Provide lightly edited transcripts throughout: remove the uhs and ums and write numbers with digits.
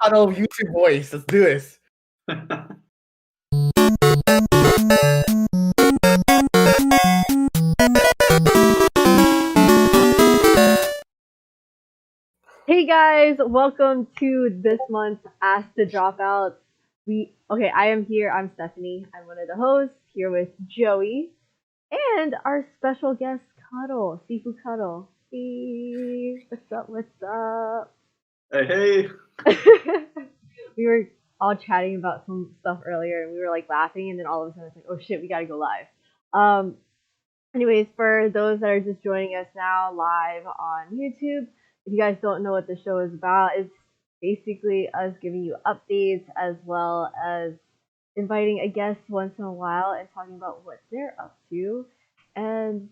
Kuttel YouTube voice. Let's do this. Hey guys, welcome to this month's Ask the Dropouts. I am here. I'm Stephanie. I'm one of the hosts here with Joey and our special guest Kuttel, Sifu Kuttel. Hey, what's up? What's up? Hey. We were all chatting about some stuff earlier, and we were like laughing, and then all of a sudden it's like, oh shit, we gotta go live. Um, Anyways, for those that are just joining us now live on YouTube, if you guys don't know what the show is about, it's basically us giving you updates as well as inviting a guest once in a while and talking about what they're up to and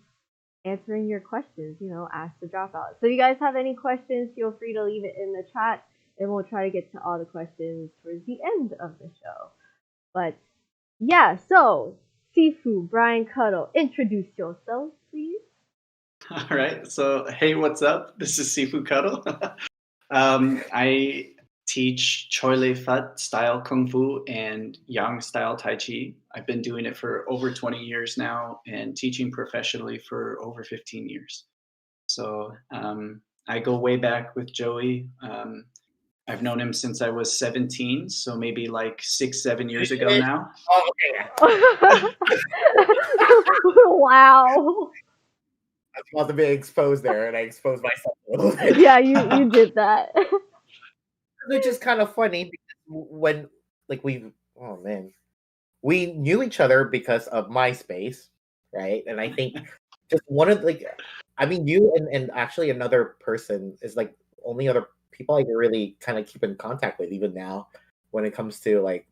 answering your questions, ask the dropout. So if you guys have any questions, feel free to leave it in the chat and we'll try to get to all the questions towards the end of the show. But yeah, so Sifu, Brian Kuttel, introduce yourself, please. All right. So, hey, what's up? This is Sifu Kuttel. I teach Choi Lei Fat style Kung Fu and Yang style Tai Chi. I've been doing it for over 20 years now and teaching professionally for over 15 years. So, I go way back with Joey. I've known him since I was 17, so maybe like 6-7 years ago now. Oh, okay. Wow. I was about to be exposed there, and I exposed myself a little bit. Yeah, you did that. Which is kind of funny because when, we knew each other because of MySpace, right? And I think just one of you and actually another person is like only other people I can really kind of keep in contact with even now when it comes to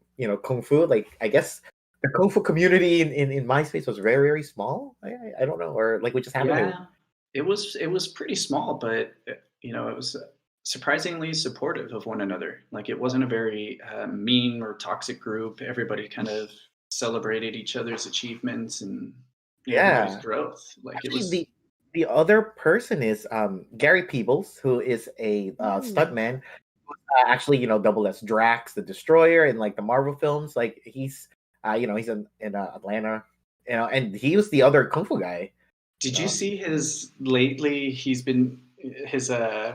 Kung Fu. Like, I guess the Kung Fu community in MySpace was very, very small. I don't know, or like we just happened to. It was pretty small, but it was surprisingly supportive of one another. Like, it wasn't a very mean or toxic group. Everybody kind of celebrated each other's achievements and everybody's growth. Like, actually, it was the other person is Gary Peebles, who is a stuntman. Actually, doubled as Drax the Destroyer in like the Marvel films. Like, he's he's in Atlanta, and he was the other Kung Fu guy. Did you see his lately? He's been his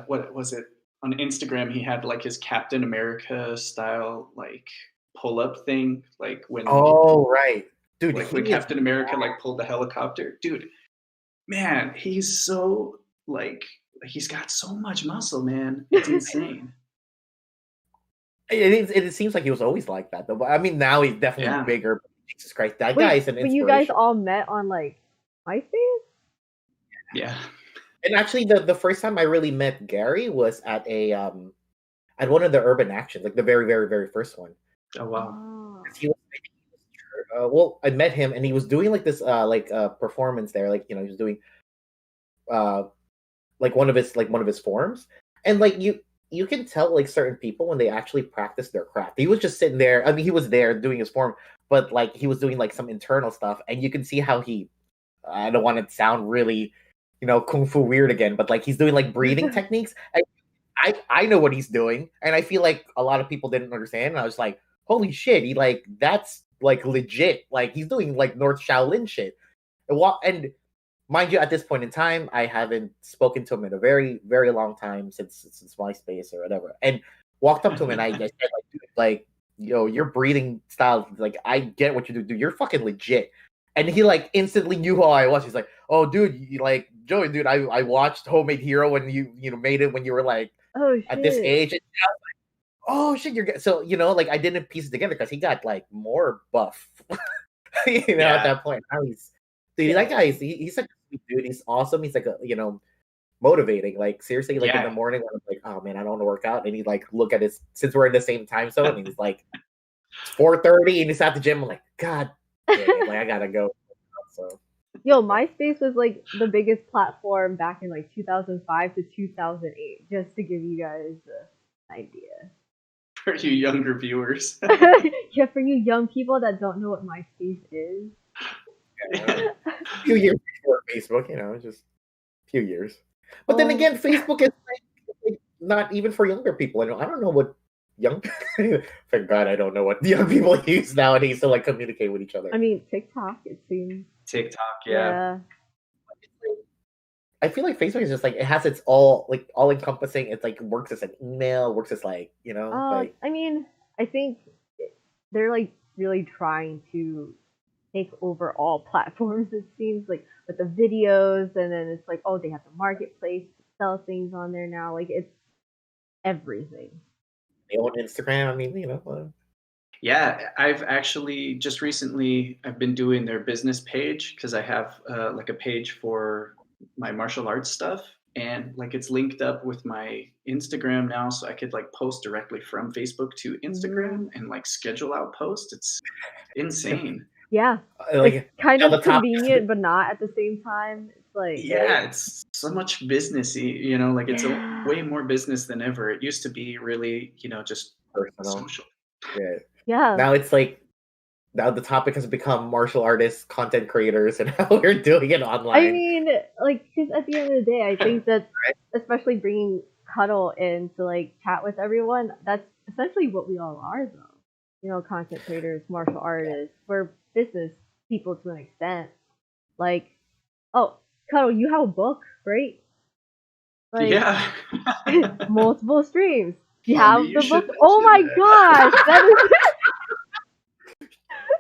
what was it on Instagram? He had like his Captain America style like pull up thing, like when right, dude, like when Captain America like pulled the helicopter, dude. Man, he's so like he's got so much muscle, man. It's insane. It seems like he was always like that, though. I mean, now he's definitely bigger. Jesus Christ, that guy is an inspiration. But you guys all met on like MySpace? Yeah. And actually, the first time I really met Gary was at at one of the Urban Actions, like the very, very, very first one. Oh wow. He was, I met him, and he was doing like this performance there, like he was doing like one of his forms, and like you can tell like certain people when they actually practice their craft. He was just sitting there. I mean, he was there doing his form, but like he was doing like some internal stuff, and you can see how I don't want to sound really, Kung Fu weird again, but like he's doing like breathing techniques. I know what he's doing, and I feel like a lot of people didn't understand. And I was like, holy shit, that's like legit. Like, he's doing like North Shaolin shit. And mind you, at this point in time, I haven't spoken to him in a very, very long time since MySpace or whatever. And walked up to him and I said, like, dude, like, your breathing style, like, I get what you do, dude. You're fucking legit. And he like instantly knew who I was. He's like, oh, dude, like, Joey, dude, I watched Homemade Hero when you made it when you were like at this age. And I was like, oh shit, you're so like I didn't piece it together because he got like more buff, at that point. Now that guy he's like a sweet dude. He's awesome. He's like motivating. Like, seriously, like in the morning when I'm like, oh man, I don't want to work out, and he like look at since we're in the same time zone, and he's like, it's 4:30, and he's at the gym. I'm like, God damn it, like I gotta go. So. Yo, MySpace was like the biggest platform back in like 2005 to 2008, just to give you guys an idea. For you younger viewers. Yeah, for you young people that don't know what MySpace is. A few years before Facebook, just a few years. But then again, Facebook is like not even for younger people. I don't know what young. Thank God I don't know what young people use nowadays to like communicate with each other. I mean, TikTok, it seems. TikTok, yeah. Yeah. I feel like Facebook is just like it has its all encompassing. It's like works as an email, works as like like I mean, I think they're like really trying to take over all platforms. It seems like with the videos, and then it's like, oh, they have the marketplace to sell things on there now. Like it's everything. they own Instagram. I mean, Yeah, I've actually just recently I've been doing their business page because I have like a page for my martial arts stuff, and like it's linked up with my Instagram now, so I could like post directly from Facebook to Yeah. Instagram and like schedule out posts. It's insane. Yeah. It's like kind now of the top convenient, but not at the same time. It's like, Yeah, it's so much businessy, like it's a yeah. way more business than ever. It used to be really, just personal. social. Yeah. Yeah. Now it's like now the topic has become martial artists, content creators, and how we're doing it I online. mean, like, because at the end of the day, I think that Right? especially bringing Cuddle in to like chat with everyone, that's essentially what we all are, though. Content creators, martial artists, we're business people to an extent. Like, oh, Cuddle, you have a book, right? Like, Yeah. multiple streams. You Mommy, have you the should book. Oh my mention gosh, that is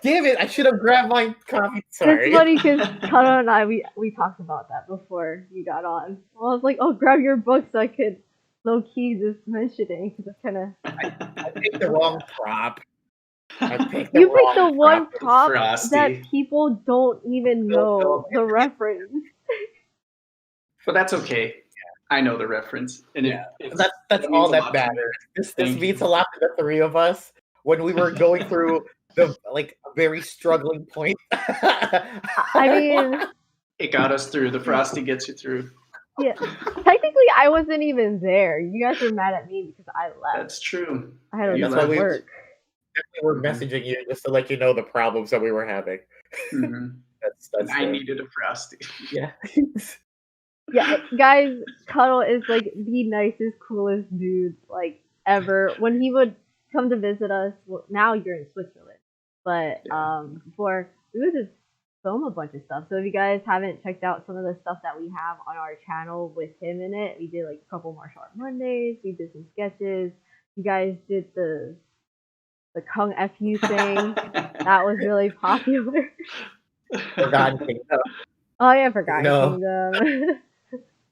Damn it! I should have grabbed my copy. it's Sorry. funny because Cuddle and I we talked about that before you got on. I was like, oh, grab your book so I could low key just mention it because it's kind of I picked the wrong prop. I picked the you picked the wrong one prop. prop Frosty. that people don't even know the reference. But that's okay. I know the reference, and Yeah, it's that's it all means a that lot to me. matters. This Thank means you. a lot to the three of us when we were going through the like a very struggling point. I mean, It got us through. The Frosty gets you through. yeah. Technically, I wasn't even there. You guys were mad at me because I left. That's true. I had to You do That's why my we work. were Mhm. messaging you just to let you know the problems that we were having. Mhm. That's I the needed a Frosty. yeah. Yeah, guys, Cuddle is like the nicest, coolest dude like ever. When he would come to visit us, well, now you're in Switzerland, but Yeah. before we would just film a bunch of stuff. So if you guys haven't checked out some of the stuff that we have on our channel with him in it, we did like a couple martial art Mondays. We did some sketches. You guys did the Kung Fu thing. That was really popular. Forgotten Kingdom. Oh yeah, Forgotten No. Kingdom.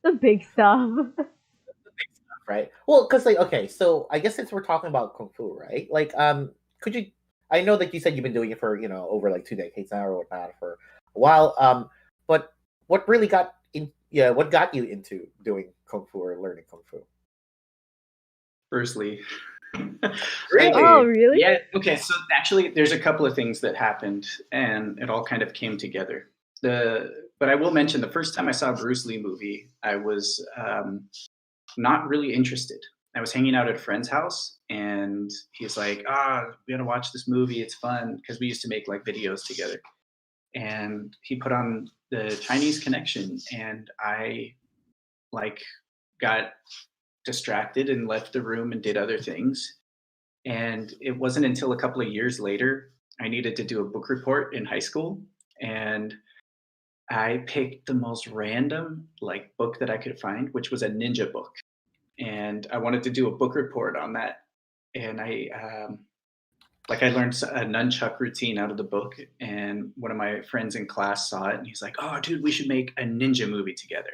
The big stuff. Right? Well, because like okay, so I guess since we're talking about kung fu, right? Like, could you? I know that you said you've been doing it for over like 2 decades now or whatnot for a while. But what really got in? Yeah, what got you into doing kung fu or learning kung fu? Bruce Lee. Really? Oh really? Yeah. Okay. So actually, there's a couple of things that happened, and it all kind of came together. But I will mention the first time I saw a Bruce Lee movie, I was not really interested. I was hanging out at a friend's house, and he's like, we gotta watch this movie. It's fun because we used to make like videos together. And he put on the Chinese Connection, and I like got distracted and left the room and did other things. And it wasn't until a couple of years later I needed to do a book report in high school, and I picked the most random like book that I could find, which was a ninja book, and I wanted to do a book report on that. And I learned a nunchuck routine out of the book, and one of my friends in class saw it, and he's like, "Oh, dude, we should make a ninja movie together."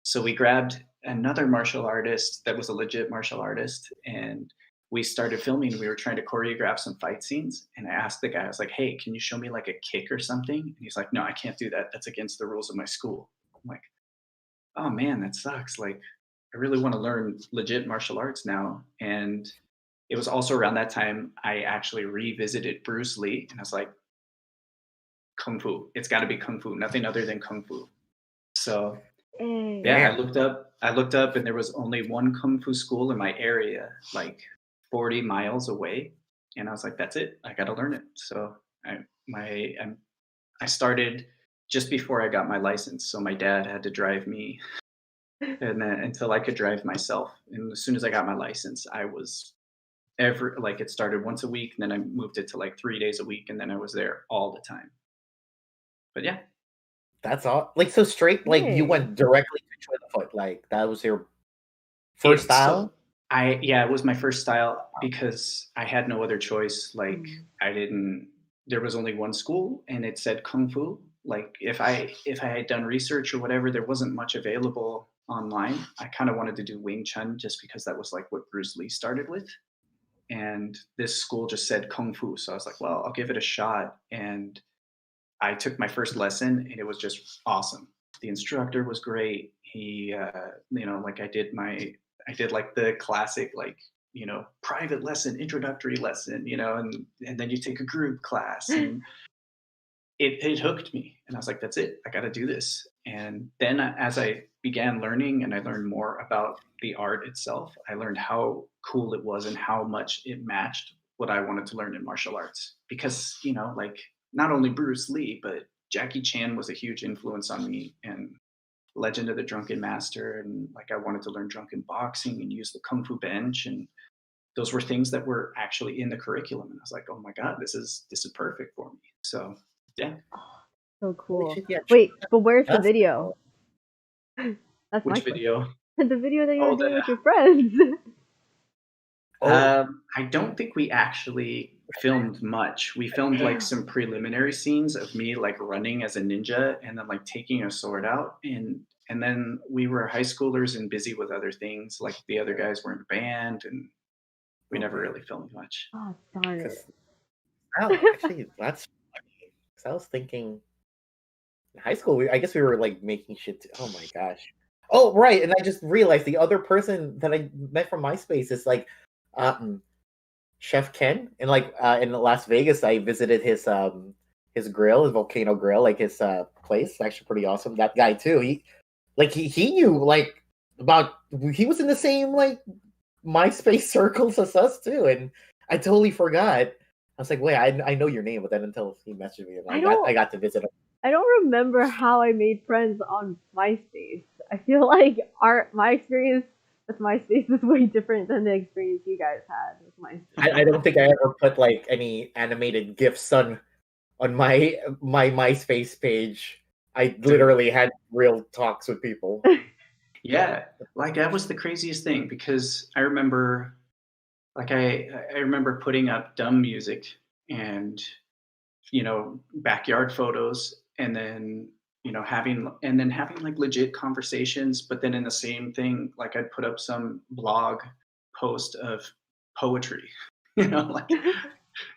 So we grabbed another martial artist that was a legit martial artist, and we started filming. We were trying to choreograph some fight scenes, and I asked the guy, I was like, "Hey, can you show me like a kick or something?" And he's like, "No, I can't do that. That's against the rules of my school." I'm like, "Oh man, that sucks. Like, I really want to learn legit martial arts now." And it was also around that time I actually revisited Bruce Lee, and I was like, "Kung Fu. It's got to be Kung Fu. Nothing other than Kung Fu." So Hey. yeah, Damn. I looked up, and there was only one Kung Fu school in my area, like 40 miles away, and I was like, "That's it. I got to learn it." So my I started just before I got my license, so my dad had to drive me, and then until I could drive myself. And as soon as I got my license, I was it started once a week, and then I moved it to like 3 days a week, and then I was there all the time. But yeah. That's all. Like so straight. Like you Hey. went directly to Choi the Foot. Like that was your first It's style. so it was my first style because I had no other choice. Like I didn't there was only one school and it said kung fu. Like if I had done research or whatever, there wasn't much available online. I kind of wanted to do Wing Chun just because that was like what Bruce Lee started with. And this school just said kung fu. So I was like, well, I'll give it a shot. And I took my first lesson and it was just awesome. The instructor was great. He, like I did like the classic, like, private lesson, introductory lesson, and then you take a group class and it hooked me. And I was like, that's it. I got to do this. And then as I began learning and I learned more about the art itself, I learned how cool it was and how much it matched what I wanted to learn in martial arts. Because, like not only Bruce Lee, but Jackie Chan was a huge influence on me, and Legend of the Drunken Master. And like I wanted to learn drunken boxing and use the Kung Fu bench. And those were things that were actually in the curriculum. And I was like, oh my God, this is perfect for me. So yeah. So cool. Shit, yeah, Wait, but where's the that's video? That's my Which question. video? The video that you Oh, were doing with your friends. I don't think we actually filmed much. We filmed like some preliminary scenes of me like running as a ninja and then like taking a sword out, and then we were high schoolers and busy with other things. Like the other guys were in a band, and we never really filmed much. Oh, darn it. Actually, that's funny. 'Cause I was thinking in high school. I guess we were like making shit. Oh my gosh. Oh right, and I just realized the other person that I met from MySpace is like um, Chef Ken. And like in Las Vegas, I visited his grill, his volcano grill, like his place. It's actually pretty awesome. That guy too. He knew like about he was in the same like MySpace circles as us too, and I totally forgot. I was like, wait, I know your name, but then until he messaged me, and I got to visit him. I don't remember how I made friends on MySpace. I feel like my experience with MySpace is way different than the experience you guys had with MySpace. I don't think I ever put like any animated gifs on my MySpace page. I literally had real talks with people. Yeah, like that was the craziest thing because I remember, like I remember putting up dumb music and backyard photos, and then having like legit conversations, but then in the same thing, like I'd put up some blog post of poetry, like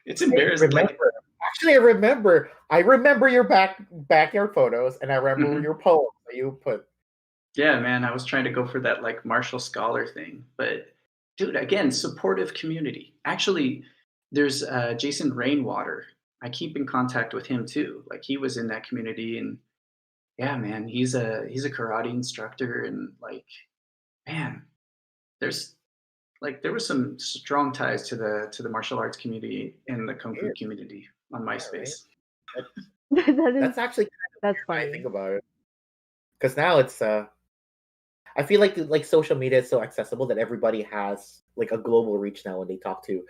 it's embarrassing. Like, Actually, I remember your backyard photos, and I remember mhm. your poem that you put. Yeah, man, I was trying to go for that like martial scholar thing, but dude, again, supportive community. Actually, there's Jason Rainwater. I keep in contact with him too. Like he was in that community, and yeah, man, he's a karate instructor, and like, man, there's there was some strong ties to the martial arts community and the kung fu Yeah, community on right? MySpace. That's That's actually kind of that's weird when I funny. think about it, because now it's I feel like social media is so accessible that everybody has like a global reach now when they talk to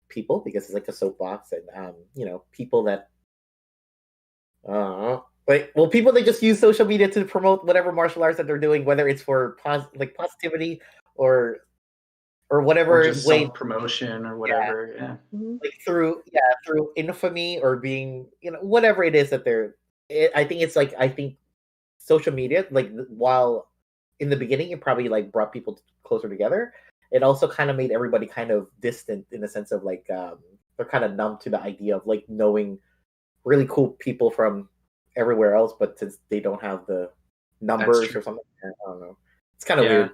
people, because it's like a soapbox, and people that people that just use social media to promote whatever martial arts that they're doing, whether it's for positivity or Or whatever just way. self promotion or Yeah, whatever. Yeah. Hmm. like through infamy or being whatever it is that I think it's like, I think social media, like while in the beginning it probably like brought people closer together, it also kind of made everybody kind of distant in the sense of like they're kind of numb to the idea of like knowing really cool people from everywhere else, but since they don't have the That's numbers true. or something, I don't know, it's kind of Yeah. weird.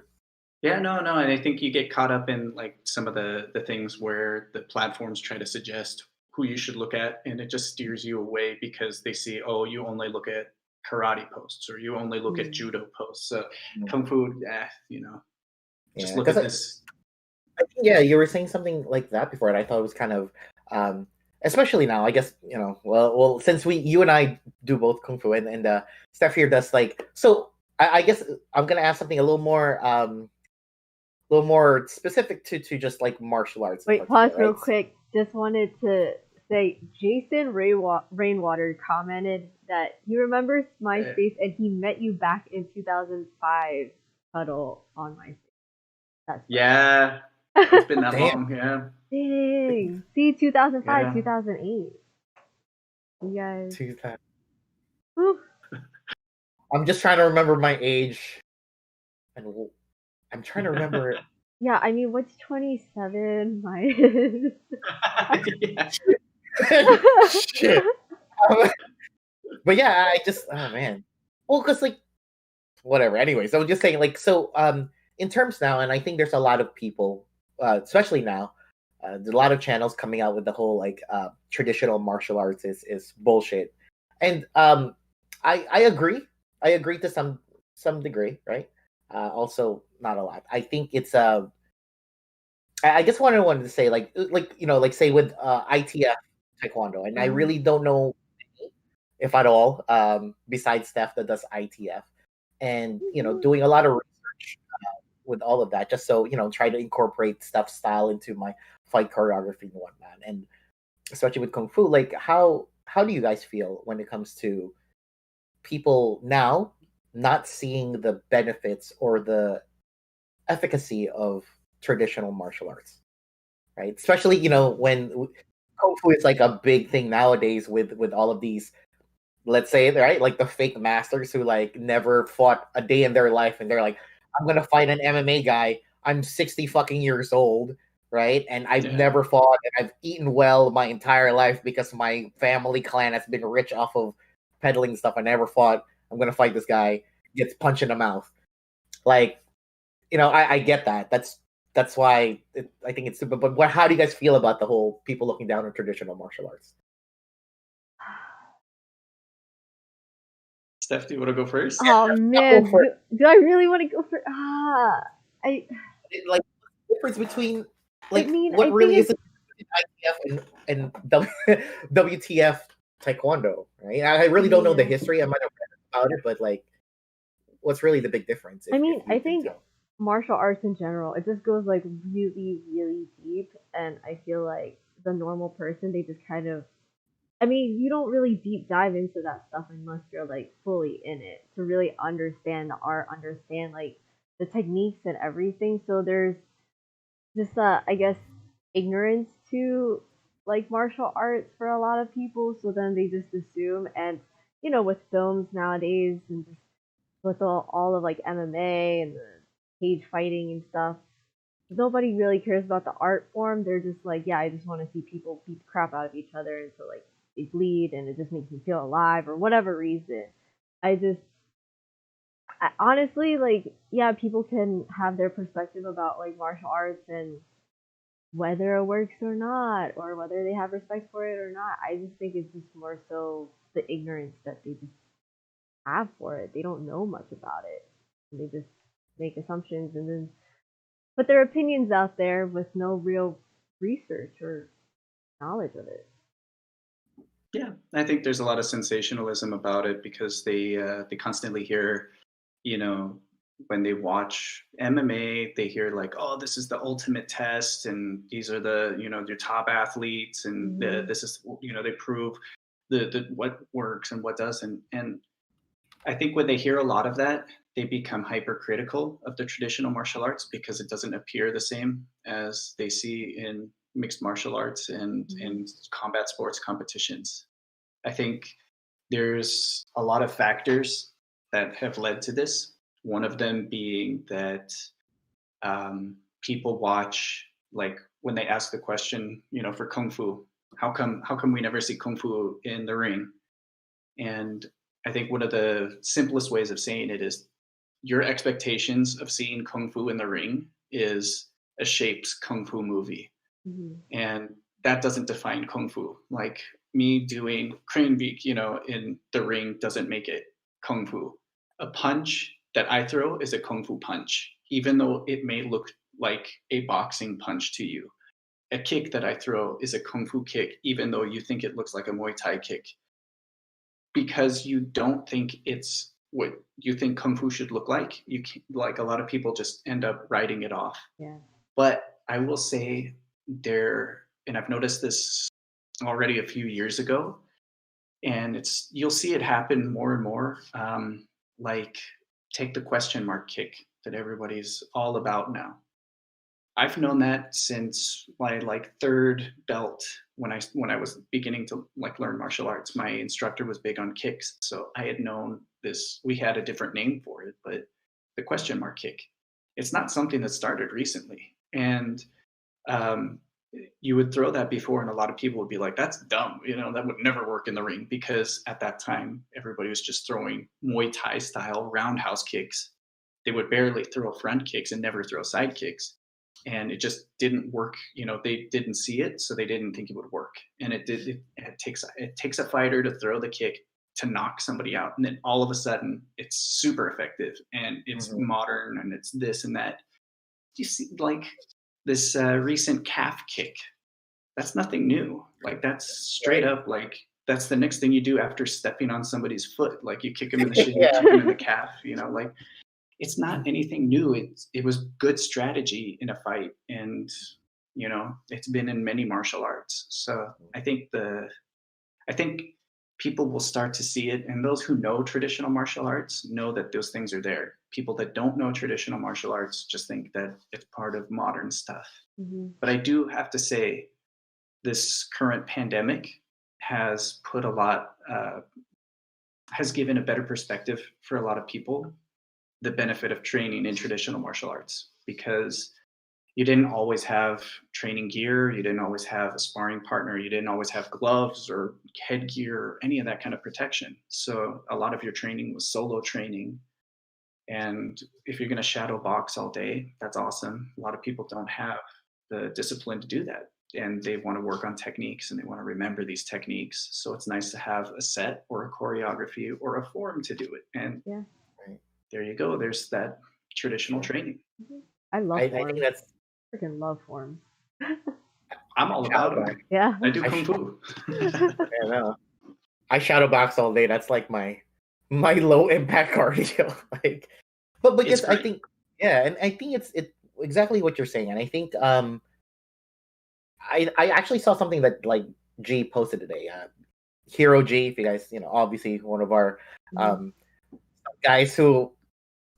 Yeah, no, and I think you get caught up in like some of the things where the platforms try to suggest who you should look at, and it just steers you away because they see, oh, you only look at karate posts or you only look at judo posts. So kung fu, just Yeah, look because at this. I think, yeah, you were saying something like that before, and I thought it was kind of, especially now. I guess well, since you and I do both kung fu, and Steph here does like so. I guess I'm gonna ask something a little more little more specific to just like martial arts in Wait, pause particular, real right? quick. Just wanted to say Jason Rainwater commented that he remembers MySpace and he met you back in 2005 Huddle on MySpace. That's Yeah, it's been that Damn. long. Yeah, Dang. See, 2005, yeah. 2008. You guys. 2000. Whew. I'm just trying to remember my age, and I'm trying to remember. Yeah, I mean, what's 27 minus? Yeah. Shit. But yeah, I just oh man. Well, because like whatever. Anyways, I was just saying like so in terms now, and I think there's a lot of people, especially now, there's a lot of channels coming out with the whole like traditional martial arts is bullshit, and I agree. I agree to some degree, right? Also, not a lot. I think it's I guess what I wanted to say, like like say with ITF Taekwondo, and I Mhm. really don't know any, if at all, besides Steph that does ITF, and doing a lot of research with all of that, just so try to incorporate Steph's style into my fight choreography and whatnot, and especially with Kung Fu, like how do you guys feel when it comes to people now not seeing the benefits or the efficacy of traditional martial arts, right? Especially when kung fu is like a big thing nowadays with all of these, let's say, right, like the fake masters who like never fought a day in their life, and they're like, I'm gonna fight an MMA guy. I'm 60 fucking years old, right? And I've Yeah. never fought, and I've eaten well my entire life because my family clan has been rich off of peddling stuff. I never fought. I'm gonna fight this guy. Gets punched in the mouth. Like, I get that. That's why I think it's stupid. But how do you guys feel about the whole people looking down on traditional martial arts? Steph, do you want to go first? Oh I'll go man, for do I really want to go for I it. Like, the difference between I like mean, I what think really is it's it ITF and WTF Taekwondo, right? I really don't know the yeah. history. I might have read about it, but like, what's really the big difference I if mean, I you can think tell? martial arts in general, it just goes like really, really deep, and I feel like the normal person, they just kind of I mean, you don't really deep dive into that stuff unless you're like fully in it to really understand the art, understand like the techniques and everything. So there's just I guess ignorance to like martial arts for a lot of people. So then they just assume, and with films nowadays and just with all of like MMA and the cage fighting and stuff, nobody really cares about the art form. They're just like, yeah, I just want to see people beat the crap out of each other, and so like they bleed, and it just makes me feel alive or whatever reason. I just honestly like, yeah, people can have their perspective about like martial arts and whether it works or not, or whether they have respect for it or not. I just think it's just more so the ignorance that they just have for it. They don't know much about it. They just make assumptions and then put their opinions out there with no real research or knowledge of it. Yeah, I think there's a lot of sensationalism about it because they constantly hear, you know, when they watch MMA, they hear like, oh, this is the ultimate test, and these are the your top athletes, and Mm-hmm. this is they prove the what works and what doesn't. And I think when they hear a lot of that, they become hypercritical of the traditional martial arts because it doesn't appear the same as they see in mixed martial arts and Mm-hmm. in combat sports competitions. I think there's a lot of factors that have led to this. One of them being that people watch, like when they ask the question, for kung fu, how come we never see kung fu in the ring? And I think one of the simplest ways of saying it is your expectations of seeing kung fu in the ring is a shaped kung fu movie, Mm-hmm. and that doesn't define kung fu. Like me doing crane beak, in the ring doesn't make it kung fu. A punch that I throw is a kung fu punch, even though it may look like a boxing punch to you. A kick that I throw is a kung fu kick, even though you think it looks like a Muay Thai kick, because you don't think it's what you think kung fu should look like, you can, like a lot of people just end up writing it off. Yeah. But I will say there, and I've noticed this already a few years ago, and it's you'll see it happen more and more. Like take the question mark kick that everybody's all about now. I've known that since my like third belt when I was beginning to like learn martial arts. My instructor was big on kicks, so I had known this. We had a different name for it, but the question mark kick. It's not something that started recently, and um, you would throw that before, and a lot of people would be like, "That's dumb," that would never work in the ring because at that time everybody was just throwing Muay Thai style roundhouse kicks. They would barely throw front kicks and never throw side kicks, and it just didn't work. They didn't see it, so they didn't think it would work. And it did. It takes a fighter to throw the kick to knock somebody out, and then all of a sudden it's super effective and it's Mhm. modern and it's this and that. You see, like this recent calf kick. That's nothing new. Like that's straight Right. up like that's the next thing you do after stepping on somebody's foot. Like you kick them in the shin, you Yeah. kick them in the calf. Like it's not anything new. It was good strategy in a fight, and it's been in many martial arts. So I think people will start to see it, and those who know traditional martial arts know that those things are there. People that don't know traditional martial arts just think that it's part of modern stuff. Hmm. But I do have to say, this current pandemic has put a lot, has given a better perspective for a lot of people the benefit of training in traditional martial arts because you didn't always have training gear, you didn't always have a sparring partner, you didn't always have gloves or headgear or any of that kind of protection. So a lot of your training was solo training. And if you're going to shadow box all day, that's awesome. A lot of people don't have the discipline to do that. And they want to work on techniques and they want to remember these techniques. So it's nice to have a set or a choreography or a form to do it. And Yeah. Right. there you go. There's that traditional Yeah. training. Mhm. I love I think forms. that's Freaking love forms. I'm all shadow about them. box. Yeah. I do I kung sh- fu. I know. I shadow box all day. That's like my low impact cardio. Like, but It's because I great. think yeah, and I think it's exactly what you're saying, and I think I actually saw something that like G posted today. Hero G, if you guys obviously one of our Mhm. um guys who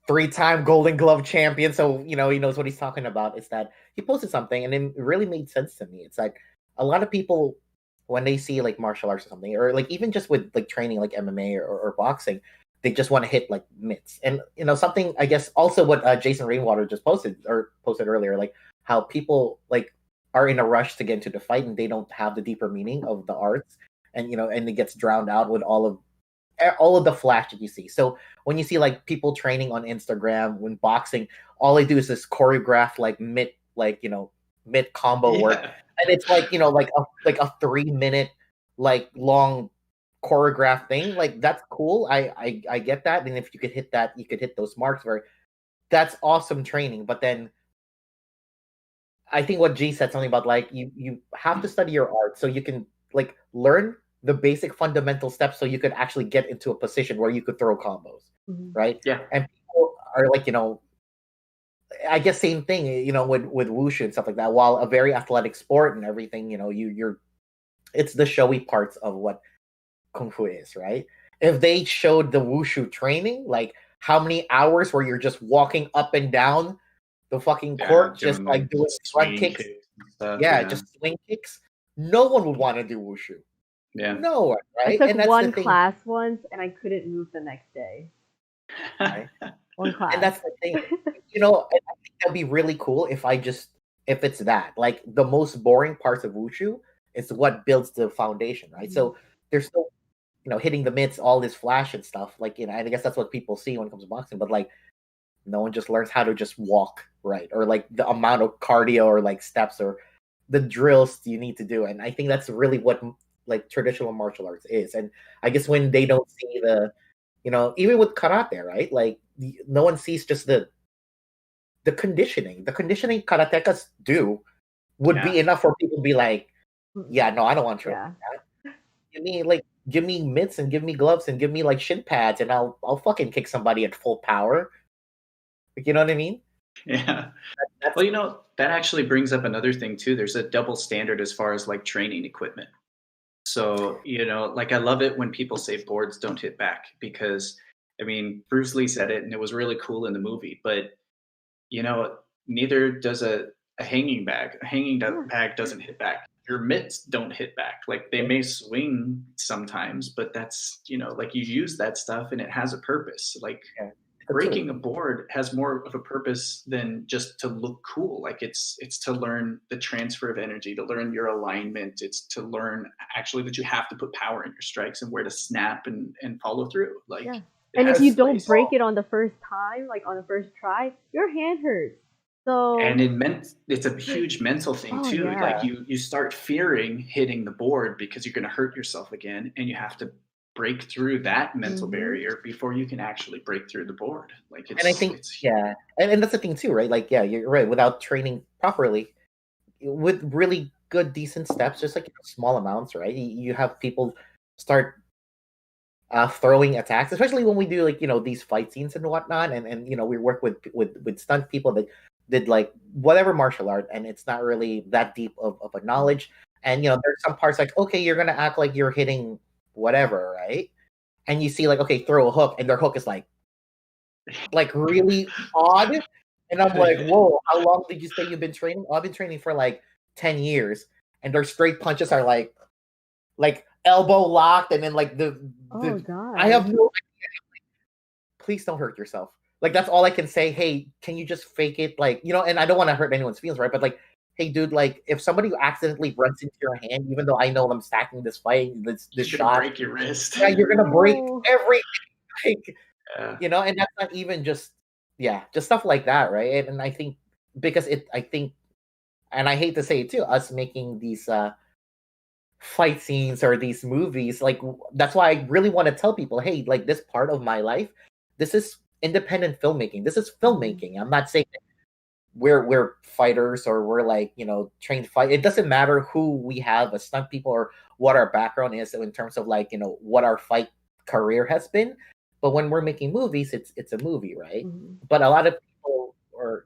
three-time Golden Glove champion, so he knows what he's talking about. It's that he posted something, and it really made sense to me. It's like a lot of people when they see like martial arts or something, or like even just with like training like MMA or boxing, they just want to hit like mitts. And something I guess also what Jason Rainwater just posted earlier, like how people like are in a rush to get into the fight and they don't have the deeper meaning of the arts, and and it gets drowned out with all of the flash that you see. So when you see like people training on Instagram when boxing, all they do is this choreograph like mid combo work, Yeah. and it's like like a 3 minute like long choreograph thing. Like that's cool. I get that, and if you could hit that, you could hit those marks. That's awesome training. But then I think what G said something about like you have to study your art so you can like learn the basic fundamental steps so you could actually get into a position where you could throw combos, Mhm. right? Yeah. And people are like, I guess same thing, with wushu and stuff like that. While a very athletic sport and everything, you're it's the showy parts of what kung fu is, right? If they showed the wushu training, like how many hours where you're just walking up and down the fucking Yeah. court, just Doing like like doing front swinging kicks, kicks and stuff. yeah, Yeah. just swing kicks. No one would want to do wushu. Yeah. No one, I right? took And that's the one thing, class once and I couldn't move the next day. right? One And class. that's the thing. I think that'd be really cool if it's that. Like the most boring parts of wushu is what builds the foundation, right? Mhm. So there's still, hitting the mitts, all this flash and stuff. Like, I guess that's what people see when it comes to boxing, but like no one just learns how to just walk right, or like the amount of cardio or like steps or the drills you need to do. And I think that's really what like traditional martial arts is. And I guess when they don't see even with karate, right? Like no one sees just the conditioning karatekas do would Yeah. be enough for people to be like, Mm-mm. yeah, no, I don't want to train Yeah. like that. You mean like give me mitts and give me gloves and give me like shin pads, and I'll fucking kick somebody at full power. Like, you know what I mean? Yeah. That's Well, that actually brings up another thing too. There's a double standard as far as like training equipment. So, like I love it when people say boards don't hit back because I mean, Bruce Lee said it and it was really cool in the movie, but neither does a hanging bag. A hanging bag doesn't hit back. Your mitts don't hit back. Like they may swing sometimes, but that's, like you use that stuff and it has a purpose. Like yeah. breaking a board has more of a purpose than just to look cool. Like it's to learn the transfer of energy, to learn your alignment. It's to learn actually that you have to put power in your strikes and where to snap and follow through. Like Yeah. it And if has you its don't place. break it on the first time, like on the first try, your hand hurts. So And it's a huge mental thing too. yeah. Like you start fearing hitting the board because you're going to hurt yourself again, and you have to break through that mental barrier before you can actually break through the board. Like And I think, yeah, and that's the thing too, right? Like, yeah, you're right. Without training properly, with really good, decent steps, just like small amounts, right? You have people start throwing attacks, especially when we do like these fight scenes and whatnot, and we work with stunt people that did like whatever martial art, and it's not really that deep of a knowledge. And there's some parts like, okay, you're gonna act like you're hitting whatever, right? And you see like, okay, throw a hook, and their hook is like really odd. And I'm like, whoa, how long did you say you've been training? Oh, I've been training for like 10 years. And their straight punches are like elbow locked, and then like oh god, I have no idea. Please don't hurt yourself. Like that's all I can say. Hey, can you just fake it? Like, and I don't want to hurt anyone's feelings, right? But like, hey dude, like if somebody accidentally runs into your hand, even though I know I'm stacking this fight, this shot, break your wrist. Yeah, you're gonna break everything. Like, yeah. And that's not even just stuff like that, right? And I think because I think, and I hate to say it too, us making these fight scenes or these movies, like that's why I really want to tell people, hey, like this part of my life, this is independent filmmaking. This is filmmaking. I'm not saying we're fighters or we're like trained fight. It doesn't matter who we have as stunt people or what our background is in terms of like what our fight career has been. But when we're making movies, it's a movie, right? But a lot of people, or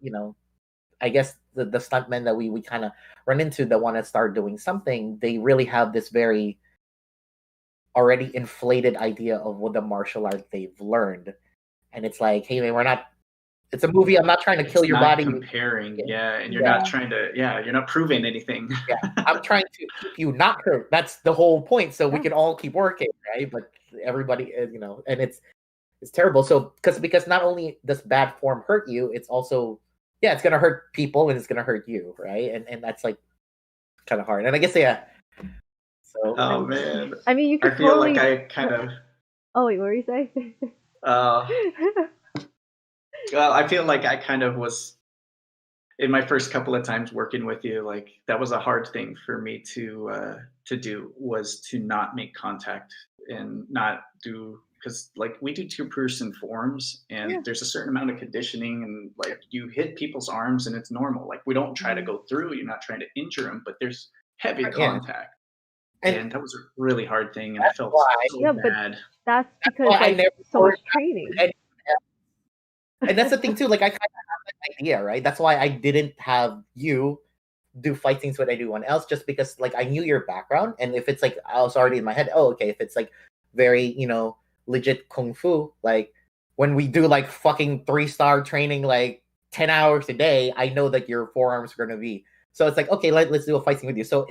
I guess the stuntmen that we kind of run into that want to start doing something, they really have this very already inflated idea of what the martial art they've learned, and it's like, hey man, we're not. It's a movie. I'm not trying to kill your body. Comparing, and you're not trying to, you're not proving anything. I'm trying to keep you not hurt. That's the whole point. So we can all keep working, right? But everybody, and it's terrible. So because not only does bad form hurt you, it's also it's gonna hurt people and it's gonna hurt you, right? And that's like kind of hard. And I guess So oh man, I mean, you could I feel like I kind of. Oh wait, what were you saying? Well, I feel like I kind of was in my first couple of times working with you. Like that was a hard thing for me to do, was to not make contact and not do, because like we do 2-person forms and there's a certain amount of conditioning, and like you hit people's arms and it's normal. Like we don't try to go through. You're not trying to injure them, but there's heavy contact. And that was a really hard thing, and I felt so bad. But that's because I never so much training. And that's the thing too. Like I kind of have that idea, right? That's why I didn't have you do fight scenes with anyone else, just because like I knew your background, and if it's like I was already in my head, oh okay, if it's like very legit kung fu, like when we do like fucking 3-star training, like 10 hours a day, I know that your forearms are gonna be. So it's like, okay, let's do a fight scene with you. So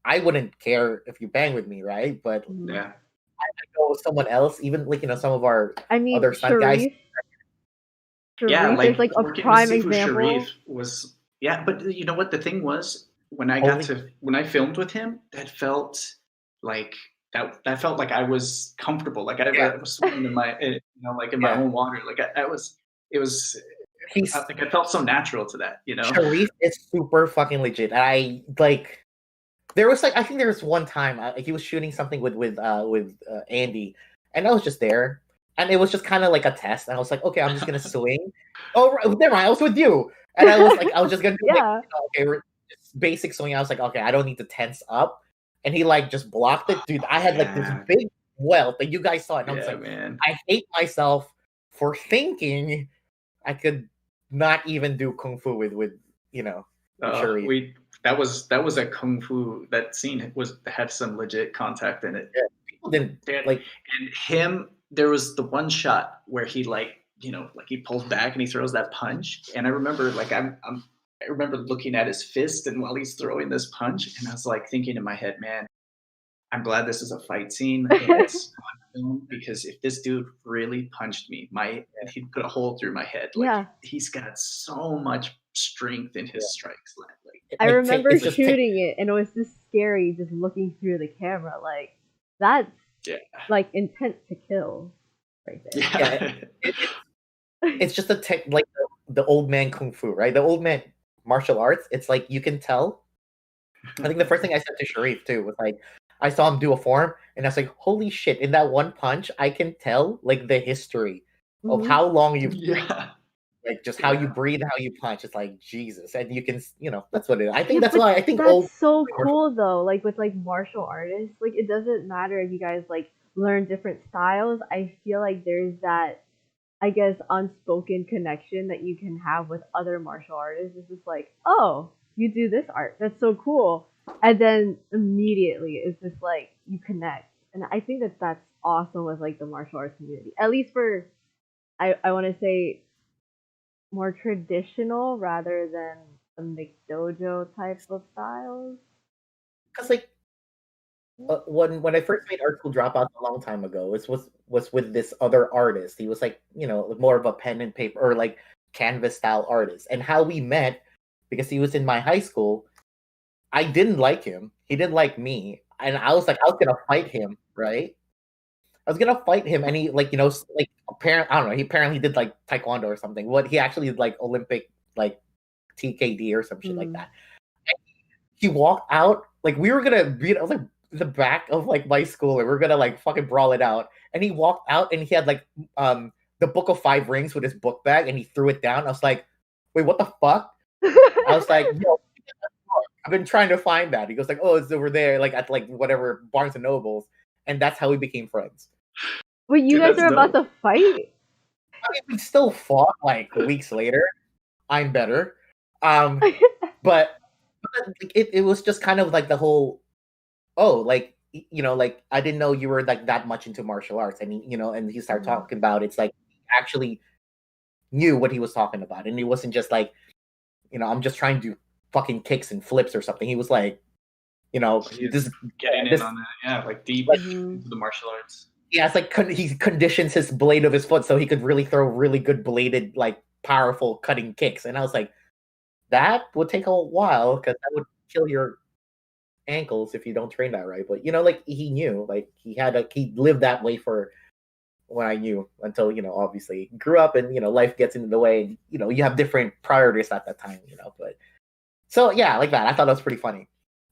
I wouldn't care if you bang with me, right? But yeah, I know someone else, even like some of our other stunt Sharif, guys. Sharif is like a prime example. Sharif was but you know what the thing was, when I when I filmed with him, that felt like I was comfortable, like I was swimming in my like in my own water, like it was like I felt so natural to that, Sharif is super fucking legit. I like. There was like, I think there was one time he was shooting something with Andy, and I was just there, and it was just kind of like a test. And I was like, okay, I'm just gonna swing. Oh, never mind, I was with you, and I was just gonna do okay, we're just basic swing. I was like, okay, I don't need to tense up. and he like just blocked it, dude. I had like this big welt that you guys saw it, and I was like, man. I hate myself for thinking I could not even do kung fu with Sharif. That was a kung fu. That scene had some legit contact in it. Yeah, people didn't like. And him, there was the one shot where he like he pulls back and he throws that punch. And I remember like I remember looking at his fist and while he's throwing this punch, and I was like thinking in my head, man, I'm glad this is a fight scene and it's on film, because if this dude really punched me, he'd put a hole through my head. Like he's got so much strength in his strikes. I remember shooting it, and it was just scary just looking through the camera. Like that's like intent to kill, right there. Yeah, it's just like the old man kung fu, right? The old man martial arts. It's like you can tell. I think the first thing I said to Sharif too was like, I saw him do a form, and I was like, holy shit! In that one punch, I can tell like the history of how long you've like just how you breathe, how you punch. It's like Jesus, and you can that's what it is. I think that's why I think that's so cool though. Like with like martial artists, like it doesn't matter if you guys like learn different styles. I feel like there's that, I guess, unspoken connection that you can have with other martial artists. It's just like, oh, you do this art, that's so cool, and then immediately it's just like you connect. And I think that that's awesome with like the martial arts community, at least for I want to say more traditional rather than the McDojo type of styles. Because like when I first made Art School Dropouts a long time ago, it was with this other artist. He was like more of a pen and paper or like canvas style artist. And how we met, because he was in my high school, I didn't like him. He didn't like me, and I was gonna fight him, right? I was gonna fight him, and he like apparently, I don't know, he apparently did like taekwondo or something. What he actually did like Olympic like TKD or some shit like that. And he walked out like we were gonna beat. I was like the back of like my school, and we're gonna like fucking brawl it out. And he walked out, and he had like the Book of Five Rings with his book bag, and he threw it down. I was like, wait, what the fuck? I was like, yo, I've been trying to find that. He goes like, oh, it's over there, like at like whatever Barnes and Nobles, and that's how we became friends. Wait, you guys are about to fight? I mean, we still fought like weeks later. I'm better, but it was just kind of like the whole, like like I didn't know you were like that much into martial arts, and and he started talking about it's like he actually knew what he was talking about, and he wasn't just like I'm just trying to do fucking kicks and flips or something. He was like this getting in on that, like deep into the martial arts. Yeah, it's like he conditions his blade of his foot so he could really throw really good bladed, like powerful cutting kicks. And I was like, that would take a while because that would kill your ankles if you don't train that right. But like he knew, like he lived that way for when I knew until obviously grew up and life gets into the way. And, you have different priorities at that time. But so yeah, like that. I thought that was pretty funny.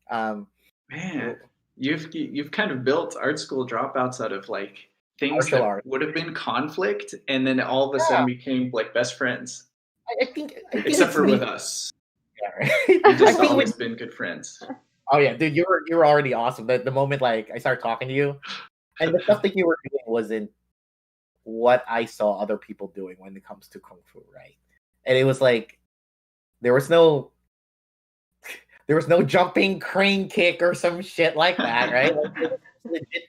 Man. You've kind of built Art School Dropouts out of like things that would have been conflict, and then all of a sudden became like best friends. I think except for with us. Yeah, right. We've just always been good friends. Oh yeah, dude, you were already awesome. The moment like I started talking to you, and the stuff that you were doing wasn't what I saw other people doing when it comes to kung fu, right? And it was like there was no jumping crane kick or some shit like that, right? Like, it was legit,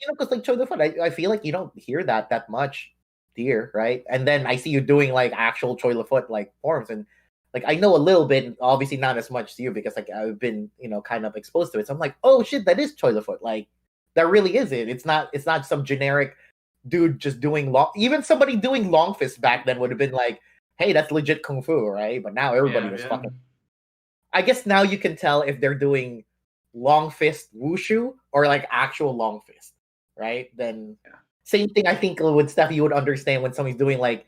because like Choi the Foot, I feel like you don't hear that much here, right? And then I see you doing like actual Choi the Foot like forms, and like I know a little bit, obviously not as much as you because like I've been kind of exposed to it. So I'm like, oh shit, that is Choi the Foot. Like that really is it. It's not some generic dude just doing long. Even somebody doing long fist back then would have been like, hey, that's legit kung fu, right? But now everybody was fucking. I guess now you can tell if they're doing long fist wushu or like actual long fist, right? Then same thing I think with stuff you would understand when somebody's doing like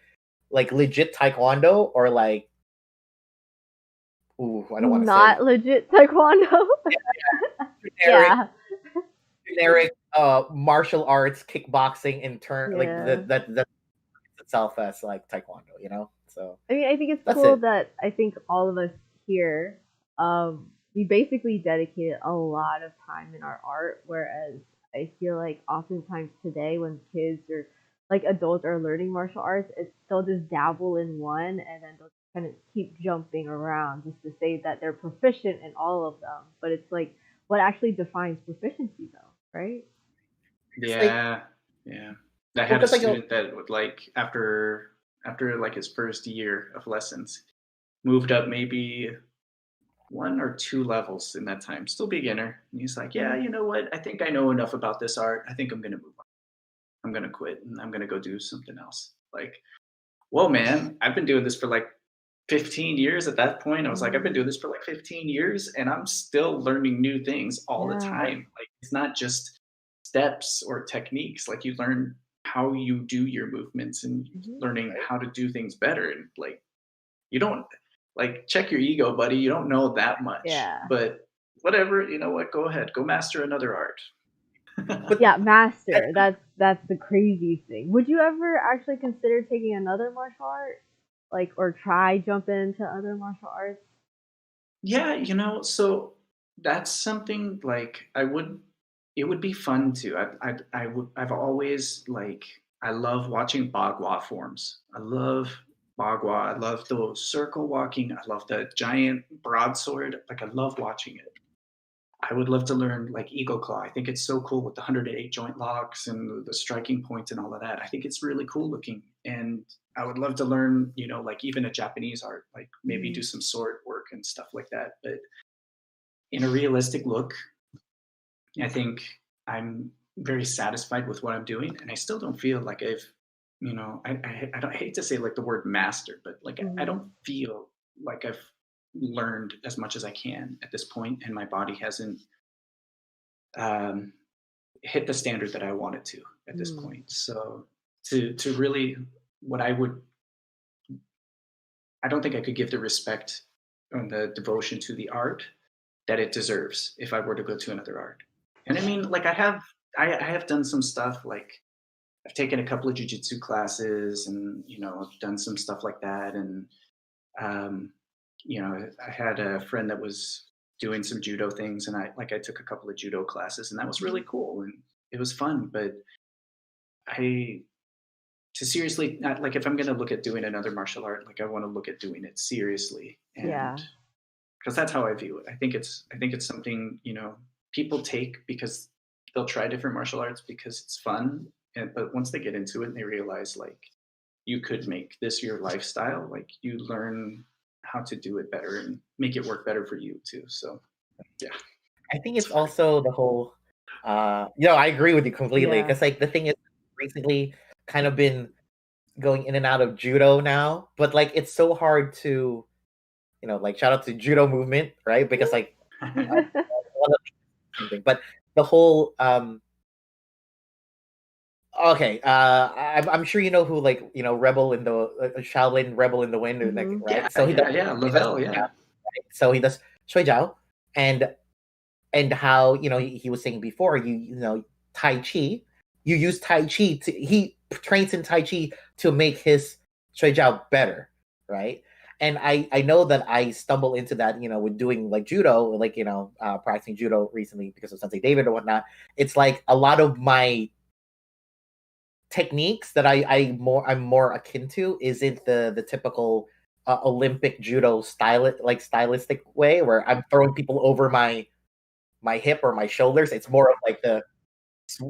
legit taekwondo or like I don't want to say not legit taekwondo. Generic martial arts kickboxing in turn like that itself as like taekwondo, So I mean I think it's cool that I think all of us here we basically dedicated a lot of time in our art, whereas I feel like oftentimes today when kids or like adults are learning martial arts, it's they'll just dabble in one and then they'll kind of keep jumping around just to say that they're proficient in all of them. But it's like what actually defines proficiency though, right? It's like, Yeah, yeah. I well, had a because like, student that would like after like his first year of lessons, moved up maybe one or two levels in that time. Still beginner. And he's like, yeah, Mhm. you know what? I think I know enough about this art. I think I'm gonna move on. I'm gonna quit and I'm gonna go do something else. Like, whoa, man, I've been doing this for like 15 years at that point. I was like, I've been Mhm. doing this for like 15 years and I'm still learning new things all the Yeah. time. Like, it's not just steps or techniques. Like, you learn how you do your movements and Mhm. learning how to do things better. And like, you don't like check your ego, buddy. You don't know that much, Yeah. but whatever, you know what? Go ahead, go master another art. but Yeah, master. That's the crazy thing. Would you ever actually consider taking another martial art? Like or try jumping into other martial arts? Yeah, so that's something like it would be fun to. I've always like, I love watching Bagua forms. I love Bagua. I love the circle walking. I love the giant broadsword. Like, I love watching it. I would love to learn like Eagle Claw. I think it's so cool with the 108 joint locks and the striking points and all of that. I think it's really cool looking. And I would love to learn, like even a Japanese art, like maybe do Mhm. some sword work and stuff like that. But in a realistic look, I think I'm very satisfied with what I'm doing. And I still don't feel like I don't hate to say like the word master, but like I Mhm. don't feel like I've learned as much as I can at this point, and my body hasn't um, hit the standard that I wanted to at this Mm. point. So to really, what I would, I don't think I could give the respect and the devotion to the art that it deserves if I were to go to another art. And I mean, like, I have done some stuff, like I've taken a couple of jujitsu classes and I've done some stuff like that. And um, I had a friend that was doing some judo things, and I took a couple of judo classes, and that was really Mhm. cool and it was fun. But I to seriously, not like, if I'm going to look at doing another martial art, like I want to look at doing it seriously, and Yeah. because that's how I view it. I think it's something, people take because they'll try different martial arts because it's fun, and but once they get into it and they realize like you could make this your lifestyle, like you learn how to do it better and make it work better for you too. So yeah, I think it's it's fun. also the whole, I agree with you completely. Yeah. Because like the thing is, recently kind of been going in and out of judo now, but like it's so hard to, like shout out to judo movement, right? Because like one of something, but the whole, okay, I'm sure you know who, like, Rebel in the Shaolin Rebel in the Wind, like, Mhm. Yeah, right? So yeah, yeah. he does Lavelle, yeah. so he does Shui Jiao, and how he was saying before, Tai Chi, you use Tai Chi to he trains in Tai Chi to make his Shui Jiao better, right? And I know that I stumble into that, with doing like judo, like, practicing judo recently because of Sensei David or whatnot. It's like a lot of my techniques that I'm more akin to isn't the typical Olympic judo stylistic way where I'm throwing people over my hip or my shoulders. It's more of like the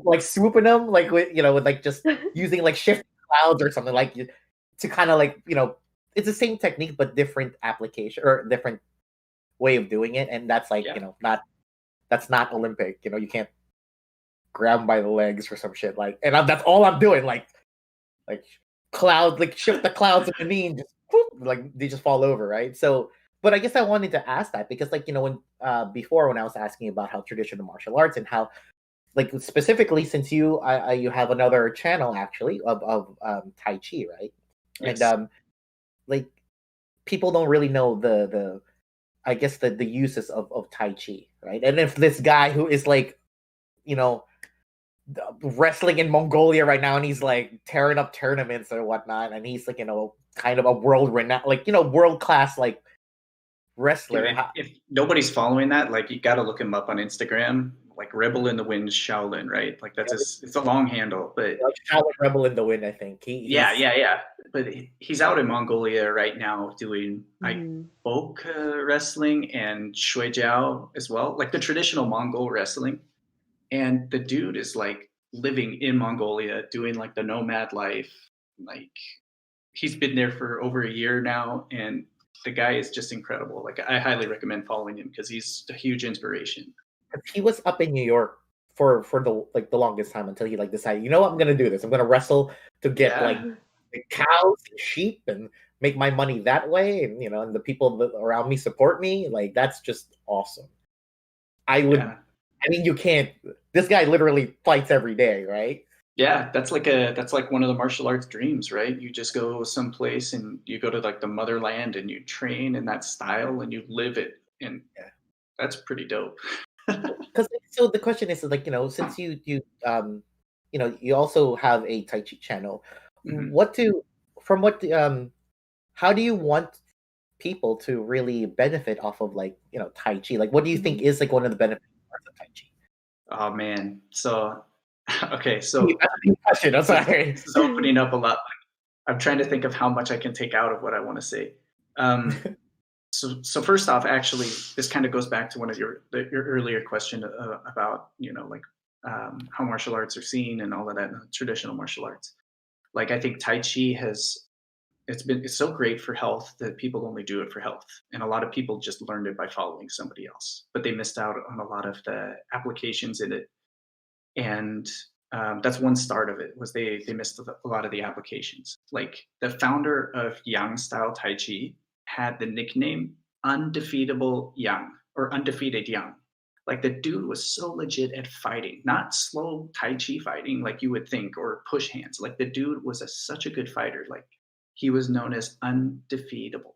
like swooping them, like with like just using like shift clouds or something, like to kind of like it's the same technique but different application or different way of doing it, and that's like Yeah. not that's not Olympic. You can't grab them by the legs or some shit like, and that's all I'm doing, like clouds, like shift the clouds in the knee and just whoop, like they just fall over, right? So, but I guess I wanted to ask that because, like, when before when I was asking about how traditional martial arts and how, like, specifically since you have another channel actually of Tai Chi, right? And Yes. like people don't really know the I guess the uses of Tai Chi, right? And if this guy who is like, you know wrestling in Mongolia right now, and he's like tearing up tournaments or whatnot, and he's like, kind of a world renowned, like, world class, like wrestler. If nobody's following that, like you got to look him up on Instagram, like Rebel in the Wind Shaolin, right? Like that's it's a long handle, but Like Shaolin Rebel in the Wind, I think. yeah. But he's out in Mongolia right now doing Mhm. folk wrestling and shui jiao as well, like the traditional Mongol wrestling. And the dude is like living in Mongolia, doing like the nomad life. Like he's been there for over a year now, and the guy is just incredible. Like I highly recommend following him because he's a huge inspiration. He was up in New York for the longest time until he like decided, you know what, I'm gonna do this. I'm gonna wrestle to get like Yeah, the cows and sheep and make my money that way, and and the people that around me support me. Like that's just awesome. I would. yeah. I mean, you can't. This guy literally fights every day, right? Yeah, that's like one of the martial arts dreams, right? You just go someplace and you go to like the motherland and you train in that style and you live it, and Yeah. that's pretty dope. Because so the question is like since you also have a Tai Chi channel, Mhm, what do from what how do you want people to really benefit off of like Tai Chi? Like, what do you think Mhm. is like one of the benefits parts of Tai Chi? oh man, so okay, That's a deep question. I'm sorry. this is opening up a lot. I'm trying to think of how much I can take out of what I want to say. Um, so first off, actually, this kind of goes back to one of your earlier question about like how martial arts are seen and all of that traditional martial arts. Like I think Tai Chi it's so great for health that people only do it for health, and a lot of people just learned it by following somebody else, but they missed out on a lot of the applications in it. And that's one start of it, was they missed a lot of the applications. Like the founder of Yang style Tai Chi had the nickname Undefeatable Yang, or Undefeated Yang. Like the dude was so legit at fighting, not slow Tai Chi fighting like you would think, or push hands. Like the dude was such a good fighter. Like he was known as undefeatable.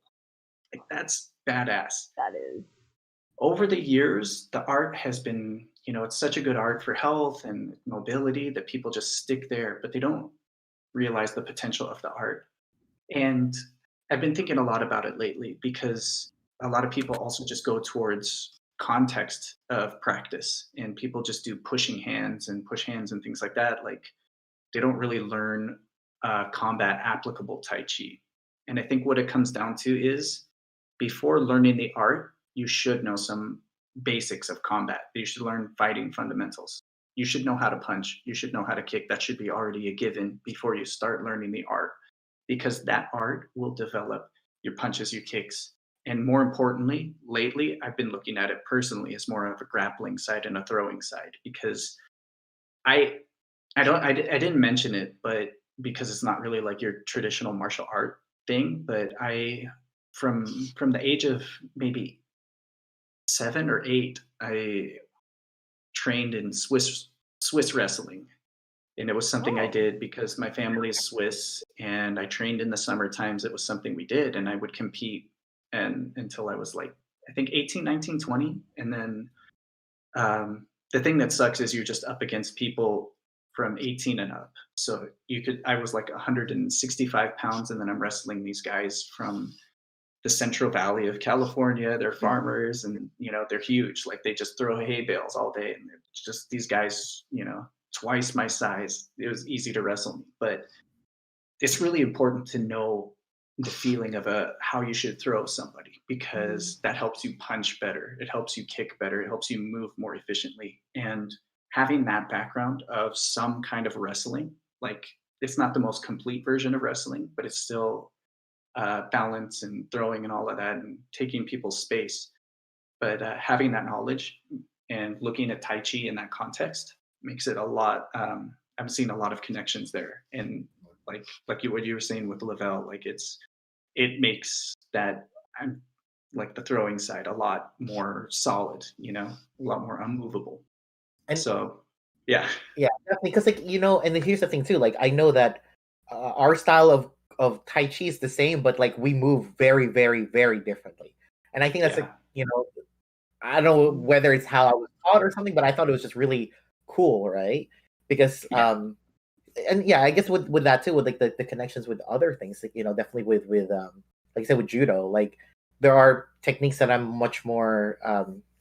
Like that's badass. That is. Over the years, the art has been, it's such a good art for health and mobility that people just stick there, but they don't realize the potential of the art. And I've been thinking a lot about it lately because a lot of people also just go towards context of practice, and people just do pushing hands and push hands and things like that. Like they don't really learn combat applicable Tai Chi. And I think what it comes down to is, before learning the art, you should know some basics of combat. You should learn fighting fundamentals. You should know how to punch. You should know how to kick. That should be already a given before you start learning the art, because that art will develop your punches, your kicks. And more importantly, lately, I've been looking at it personally as more of a grappling side and a throwing side, because I I didn't mention it, but because it's not really like your traditional martial art thing, but from from the age of maybe 7 or 8, I trained in Swiss wrestling, and it was something I Oh. did because my family is Swiss, and I trained in the summer times. It was something we did, and I would compete and until I was like, I think 18, 19, 20, and then the thing that sucks is you're just up against people from 18 and up. So I was like 165 pounds, and then I'm wrestling these guys from the Central Valley of California. They're farmers, and they're huge. Like they just throw hay bales all day, and they're just these guys, twice my size. It was easy to wrestle me, but it's really important to know the feeling of how you should throw somebody, Mhm. because that helps you punch better, it helps you kick better, it helps you move more efficiently. And having that background of some kind of wrestling, like it's not the most complete version of wrestling, but it's still balance and throwing and all of that and taking people's space. But having that knowledge and looking at Tai Chi in that context makes it a lot. I'm seeing a lot of connections there, and what you were saying with Lavelle, like it makes that I'm like the throwing side a lot more solid, a lot more unmovable. And So yeah, yeah, definitely. Because like and then here's the thing too. Like I know that our style of Tai Chi is the same, but like we move very, very, very differently. And I think that's like yeah, I don't know Mhm. whether it's how I was taught or something, but I thought it was just really cool, right? Because yeah, and yeah, I guess with that too, with like the connections with other things, like definitely with like I said with judo, like there are techniques that I'm much more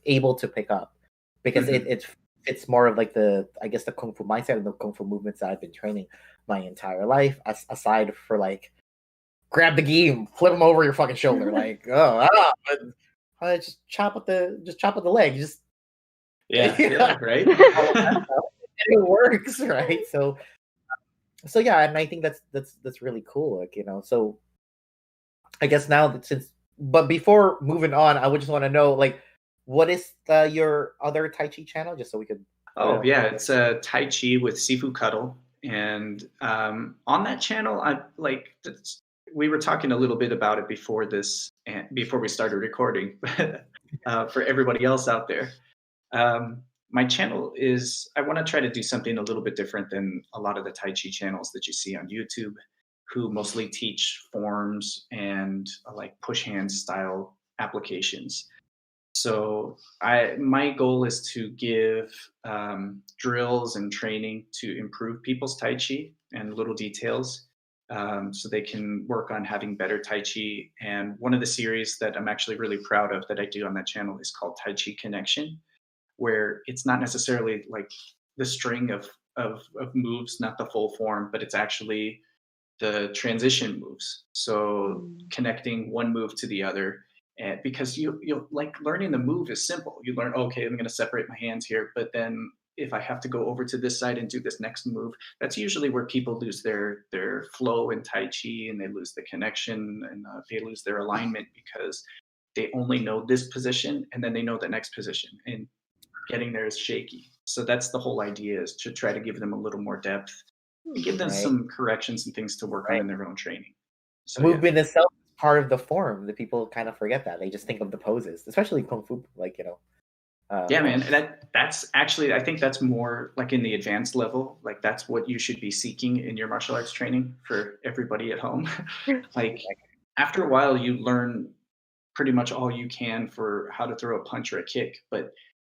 able to pick up because Mhm. it's more of like the, I guess, the kung fu mindset and the kung fu movements that I've been training my entire life. Aside for like grab the gi, flip him over your fucking shoulder, like but just chop at the leg, just Yeah, yeah, yeah, right? it works, right? So yeah, and I think that's really cool, like so I guess now that since, but before moving on, I would just want to know, like, what is your other Tai Chi channel, just so we could put it Oh up yeah, there. it's Tai Chi with Sifu Kuttel, and on that channel, we were talking a little bit about it before this, and before we started recording. For everybody else out there, my channel is, I want to try to do something a little bit different than a lot of the Tai Chi channels that you see on YouTube, who mostly teach forms and like push hand style applications. So my goal is to give drills and training to improve people's Tai Chi and little details, so they can work on having better Tai Chi. And one of the series that I'm actually really proud of that I do on that channel is called Tai Chi Connection, where it's not necessarily like the string of moves, not the full form, but it's actually the transition moves. So Mm. connecting one move to the other. And because you like learning the move is simple. You learn, okay, I'm going to separate my hands here, but then if I have to go over to this side and do this next move, that's usually where people lose their flow in Tai Chi, and they lose the connection, and they lose their alignment because they only know this position and then they know the next position, and getting there is shaky. So that's the whole idea, is to try to give them a little more depth and give them Right, some corrections and things to work on right. in their own training. The So yeah. movement itself is part of the form. The people kind of forget that. They just think of the poses, especially kung fu, like Yeah, man. forms. That's actually, I think that's more like in the advanced level. Like that's what you should be seeking in your martial arts training for everybody at home. Like Like, after a while you learn pretty much all you can for how to throw a punch or a kick, but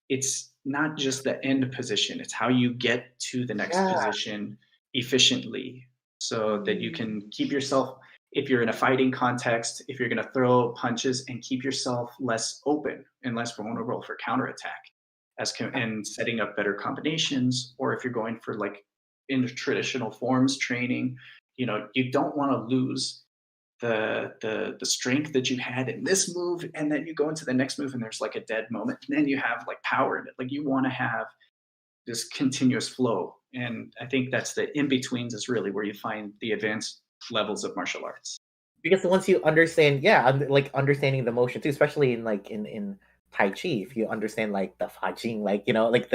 it's not just the end position, it's how you get to the next yeah, position efficiently so that you Mm. can keep yourself, if you're in a fighting context, if you're going to throw punches, and keep yourself less open and less vulnerable for counterattack, and setting up better combinations. Or if you're going for like in traditional forms training, you don't want to lose the strength that you had in this move, and then you go into the next move and there's like a dead moment, and then you have like power in it. Like you want to have this continuous flow, and I think that's the in betweens is really where you find the advanced levels of martial arts. because once you understand, yeah, like understanding the motion too, especially in like in Tai Chi, if you understand like the Fajing, like like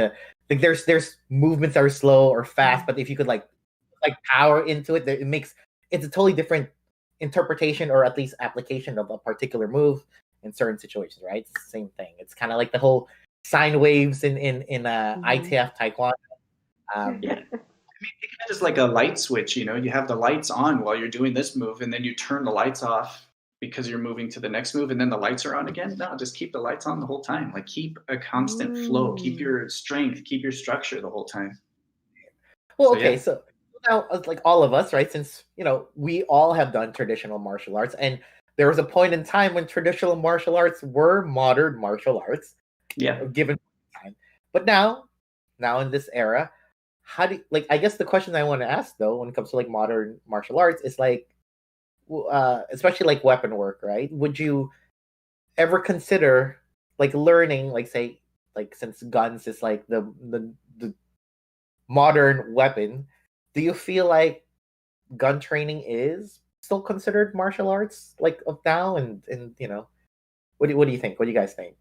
like there's movements that are slow or fast, but if you could like power into it, it makes it's a totally different interpretation or at least application of a particular move in certain situations, right? It's the same thing. It's kind of like the whole sine waves in Mhm. ITF Taekwondo. Yeah, I mean, think of it as like a light switch. You have the lights on while you're doing this move, and then you turn the lights off because you're moving to the next move, and then the lights are on again. No, just keep the lights on the whole time. Like keep a constant flow, keep Mm. your strength, keep your structure the whole time. Well, So okay, yeah. so now like all of us, right? Since we all have done traditional martial arts, and there was a point in time when traditional martial arts were modern martial arts, Yeah. given time. But now in this era, how do like I guess the question I want to ask though, when it comes to like modern martial arts, is like, especially like weapon work, right? Would you ever consider like learning, like say, like since guns is like the modern weapon, do you feel like gun training is still considered martial arts like of now? And what do you think? What do you guys think?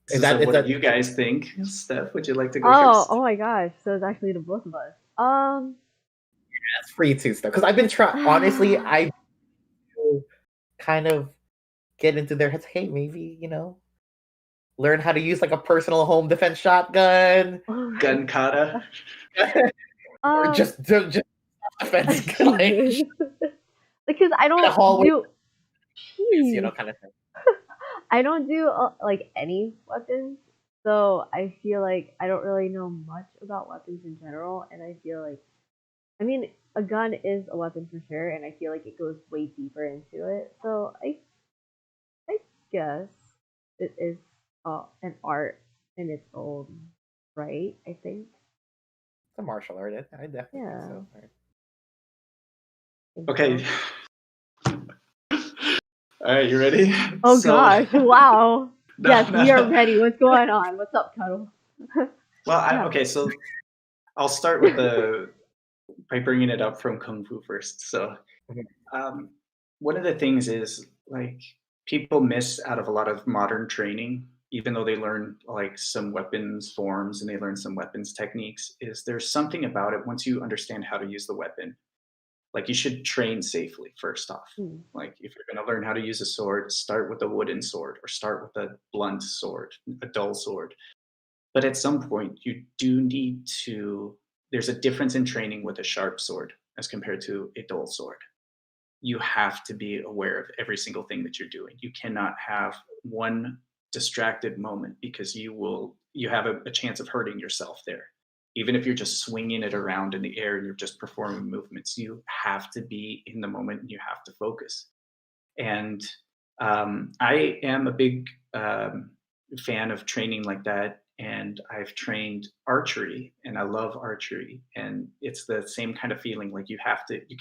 Is So that is what do that you guys think? Steph, would you like to go Oh first? my gosh. So it's actually the both of us. that's free too stuff? Because I've been trying. Honestly, I kind of get into their heads. Hey, maybe learn how to use like a personal home defense shotgun, Oh my Gun kata. or um just defense, like Jesus. Because I in a don't hallway, do jeez. kind of thing. I don't do like any weapons. So I feel like I don't really know much about weapons in general, and I feel like I mean, a gun is a weapon for sure, and I feel like it goes way deeper into it. So I guess it is an art in its own right. I think. It's a martial art. I definitely think Yeah. so. Right. Think Okay. so. All right, you ready? Oh So, gosh! Wow. no, Yes, no, we are no. ready. What's going on? What's up, Cuddle? Well, Yeah. okay, so I'll start with by bringing it up from Kung Fu first. So, Mhm. um, one of the things is like people miss out of a lot of modern training, even though they learn like some weapons forms and they learn some weapons techniques, is there's something about it once you understand how to use the weapon. Like you should train safely first off. Hmm. Like if you're going to learn how to use a sword, start with a wooden sword or start with a blunt sword, a dull sword. But at some point, you do need to. There's a difference in training with a sharp sword as compared to a dull sword. You have to be aware of every single thing that you're doing. You cannot have one distracted moment because you have a chance of hurting yourself there. Even if you're just swinging it around in the air and you're just performing movements, you have to be in the moment and you have to focus. And I am a big fan of training like that. And I've trained archery and I love archery. And it's the same kind of feeling like you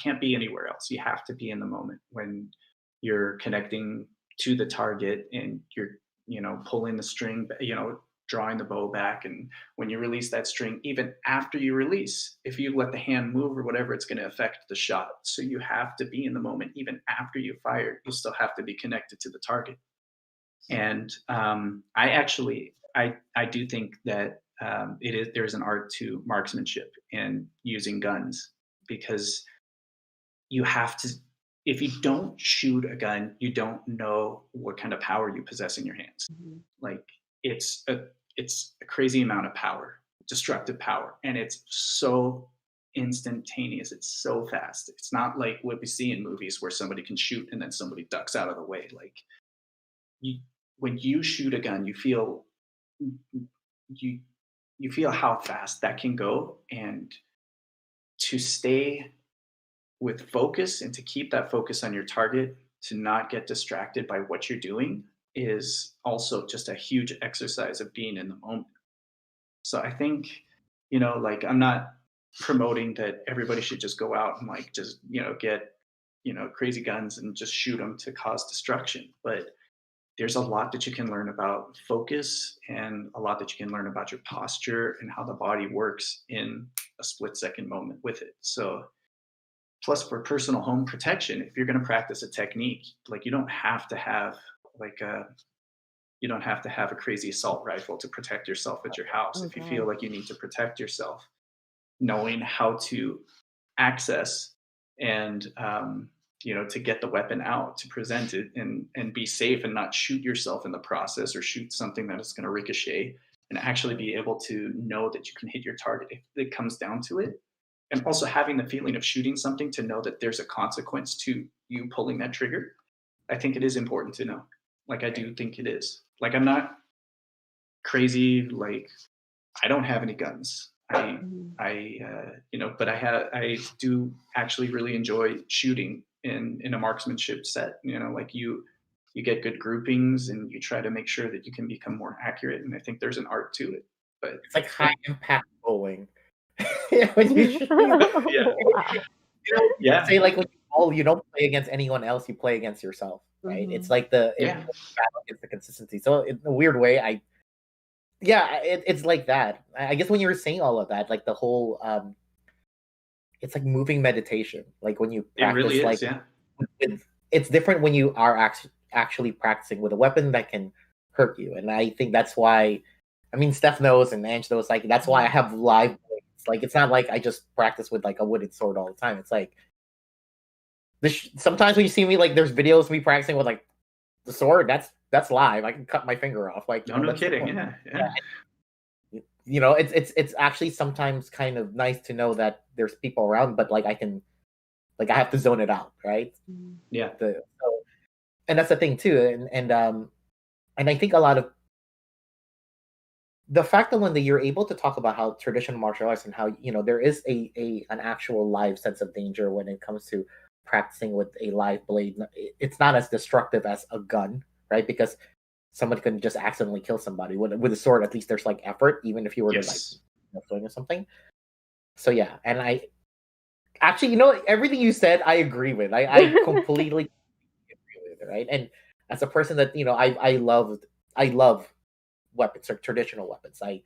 can't be anywhere else. You have to be in the moment when you're connecting to the target and you're, pulling the string, drawing the bow back. And when you release that string, even after you release, if you let the hand move or whatever, it's going to affect the shot. So you have to be in the moment. Even after you fire, you still have to be connected to the target. And I do think that there's an art to marksmanship and using guns because you have to. If you don't shoot a gun, you don't know what kind of power you possess in your hands. Mhm. Like it's a it's a crazy amount of power, destructive power, and it's so instantaneous. It's so fast. It's not like what we see in movies where somebody can shoot and then somebody ducks out of the way. Like you, when you shoot a gun, you you feel how fast that can go, and to stay with focus and to keep that focus on your target, to not get distracted by what you're doing, is also just a huge exercise of being in the moment. So I think, like I'm not promoting that everybody should just go out and like just, get, crazy guns and just shoot them to cause destruction. But there's a lot that you can learn about focus and a lot that you can learn about your posture and how the body works in a split second moment with it. So plus for personal home protection, if you're going to practice a technique, like like a you don't have to have a crazy assault rifle to protect yourself at your house. Oh If you feel god. like you need to protect yourself, knowing how to access and to get the weapon out to present it and be safe and not shoot yourself in the process or shoot something that is going to ricochet, and actually be able to know that you can hit your target if it comes down to it, and also having the feeling of shooting something to know that there's a consequence to you pulling that trigger. I think it is important to know. Like I do think it is. Like I'm not crazy. Like I don't have any guns. Mhm. But I do actually really enjoy shooting in a marksmanship set. Like you get good groupings and you try to make sure that you can become more accurate. And I think there's an art to it. But It's like high impact bowling. Yeah, when you shoot, yeah, Wow. yeah, say like when you bowl, you don't play against anyone else. You play against yourself, right? It's Mhm. like it's yeah, battle against the consistency. So in a weird way, it's like that. I guess when you were saying all of that, like the whole it's like moving meditation. Like when you it really practice is. like Yeah, it's different when you are actually practicing with a weapon that can hurt you. And I think that's why, I mean, Steph knows and Ange knows, like, that's why I Mhm. have live blades. Like, it's not like I just practice with like a wooden sword all the time. It's like, sometimes when you see me, like, there's videos of me practicing with like the sword, that's live. I can cut my finger off. Like, no, no that's the kidding. point. Yeah, Yeah. yeah, It's actually sometimes kind of nice to know that there's people around, but like I have to zone it out, right? Mhm. yeah. And that's the thing too. And I think a lot of the fact that when you're able to talk about how traditional martial arts and how there is an actual live sense of danger when it comes to practicing with a live blade. It's not as destructive as a gun, right? Because somebody can just accidentally kill somebody with a sword. At least there's like effort, even if you were to like Yes. swing or something. So yeah, and I actually, everything you said, I agree with. I completely agree with it, right? And as a person that I love weapons or traditional weapons. I,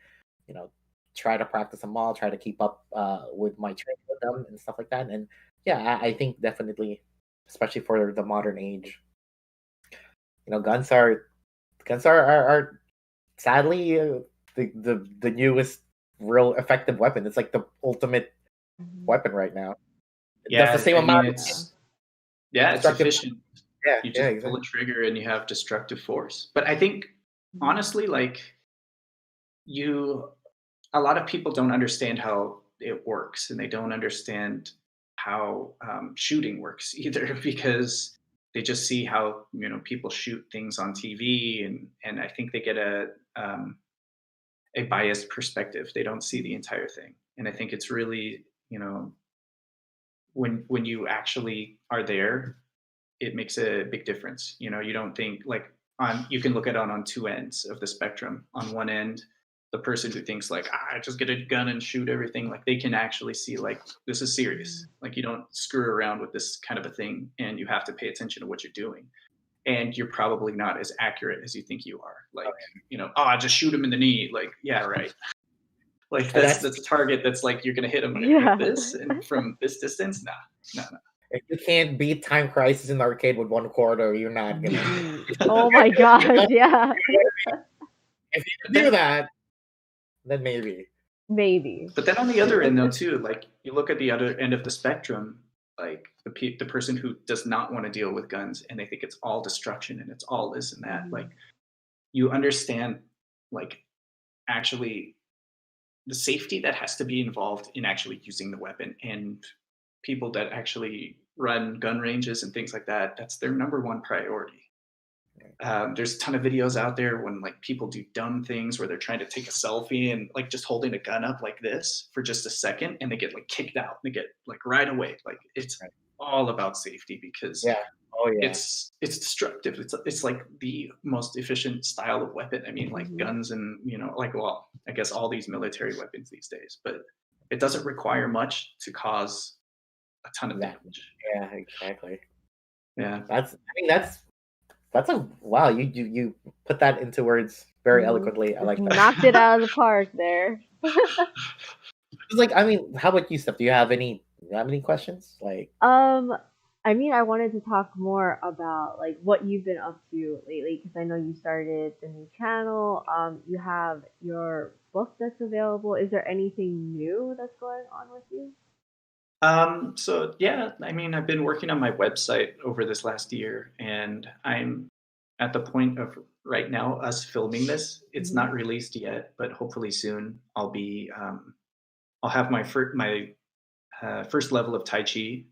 you know, try to practice them all, try to keep up with my training with them and stuff like that. And yeah, I think definitely, especially for the modern age, guns are sadly the newest real effective weapon. It's like the ultimate Mhm. weapon right now. It does the Yeah, same I mean amount of it's destructive. efficient. Yeah, You yeah, just pull a exactly. trigger and you have destructive force. But I think Mhm. honestly, like you a lot of people don't understand how it works and they don't understand how shooting works either because they just see how people shoot things on TV and I think they get a biased perspective. They don't see the entire thing, and I think it's really when you actually are there, it makes a big difference. You don't think like you can look at it on two ends of the spectrum. On one end, the person who thinks like, just get a gun and shoot everything, like they can actually see like this is serious. Like you don't screw around with this kind of a thing, and you have to pay attention to what you're doing. And you're probably not as accurate as you think you are. Like, I just shoot him in the knee. Like, yeah, right. Like And that's a target that's like you're gonna hit him like Yeah. this, and from this distance, nah, no. if you can't beat Time Crisis in the arcade with one quarter, you're not gonna. Mhm. Oh my gosh, yeah. If you can But do then that, then maybe. Maybe. But then on the other end, though, too, like you look at the other end of the spectrum, like the person who does not want to deal with guns and they think it's all destruction and it's all this and that. Like Mhm. you understand, like actually the safety that has to be involved in actually using the weapon, and people that actually run gun ranges and things like that. That's their number one priority. There's a ton of videos out there when like people do dumb things where they're trying to take a selfie and like just holding a gun up like this for just a second and they get like kicked out. They get like right away. Like it's Right. all about safety because Yeah. Oh yeah. it's destructive. It's like the most efficient style of weapon. I mean, like Mhm. guns and like well, I guess all these military weapons these days, but it doesn't require much to cause a ton of That. damage. Yeah. Exactly. Yeah. That's. I mean, that's a wow. You put that into words very Mhm. eloquently. I Just like that. knocked it out of the park there. It's like, I mean, how about you, Steph? Do you have any questions? Like, Um, I mean, I wanted to talk more about like what you've been up to lately because I know you started the new channel. You have your book that's available. Is there anything new that's going on with you? So yeah, I mean, I've been working on my website over this last year, and I'm at the point of right now us filming this. It's Hmm. not released yet, but hopefully soon I'll have my first level of Tai Chi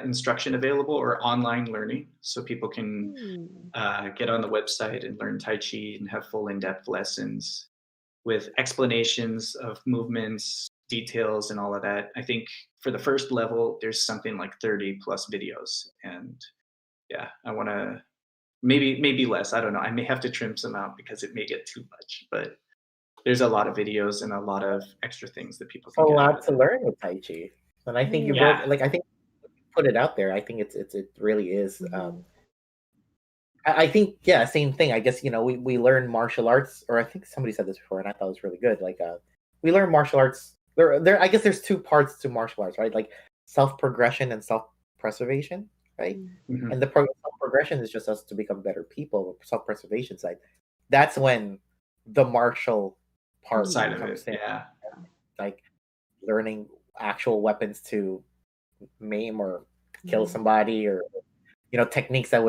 instruction available or online learning, so people can Hmm. get on the website and learn Tai Chi and have full in-depth lessons with explanations of movements, details, and all of that. I think for the first level, there's something like 30 plus videos. And yeah, I want to maybe less. I don't know. I may have to trim some out because it may get too much, but there's a lot of videos and a lot of extra things that people a can get out lot of to it. learn with Tai Chi, and I think you Hmm. broke. Yeah. Like, I think you put it out there. I think it really is. Hmm. I think, yeah, same thing. I guess we learn martial arts, or I think somebody said this before, and I thought it was really good. Like, we learn martial arts. There. I guess there's two parts to martial arts, right? Like self progression and self preservation, right? Hmm. And the self progression is just us to become better people. Self preservation side, that's when the martial part Side Hmm. of comes it. in, Yeah. like learning actual weapons to maim or kill Hmm. somebody, or techniques that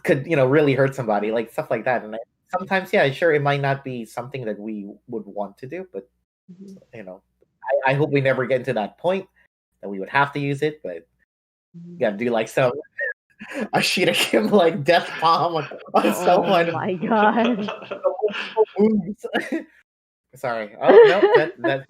could really hurt somebody, like stuff like that. And sometimes, yeah, sure, it might not be something that we would want to do, but Hmm. you know I hope we never get into that point that we would have to use it, but Hmm. you gotta do like some. a Shirikim like death bomb on Oh someone. my god. Wounds. Sorry. Oh no, that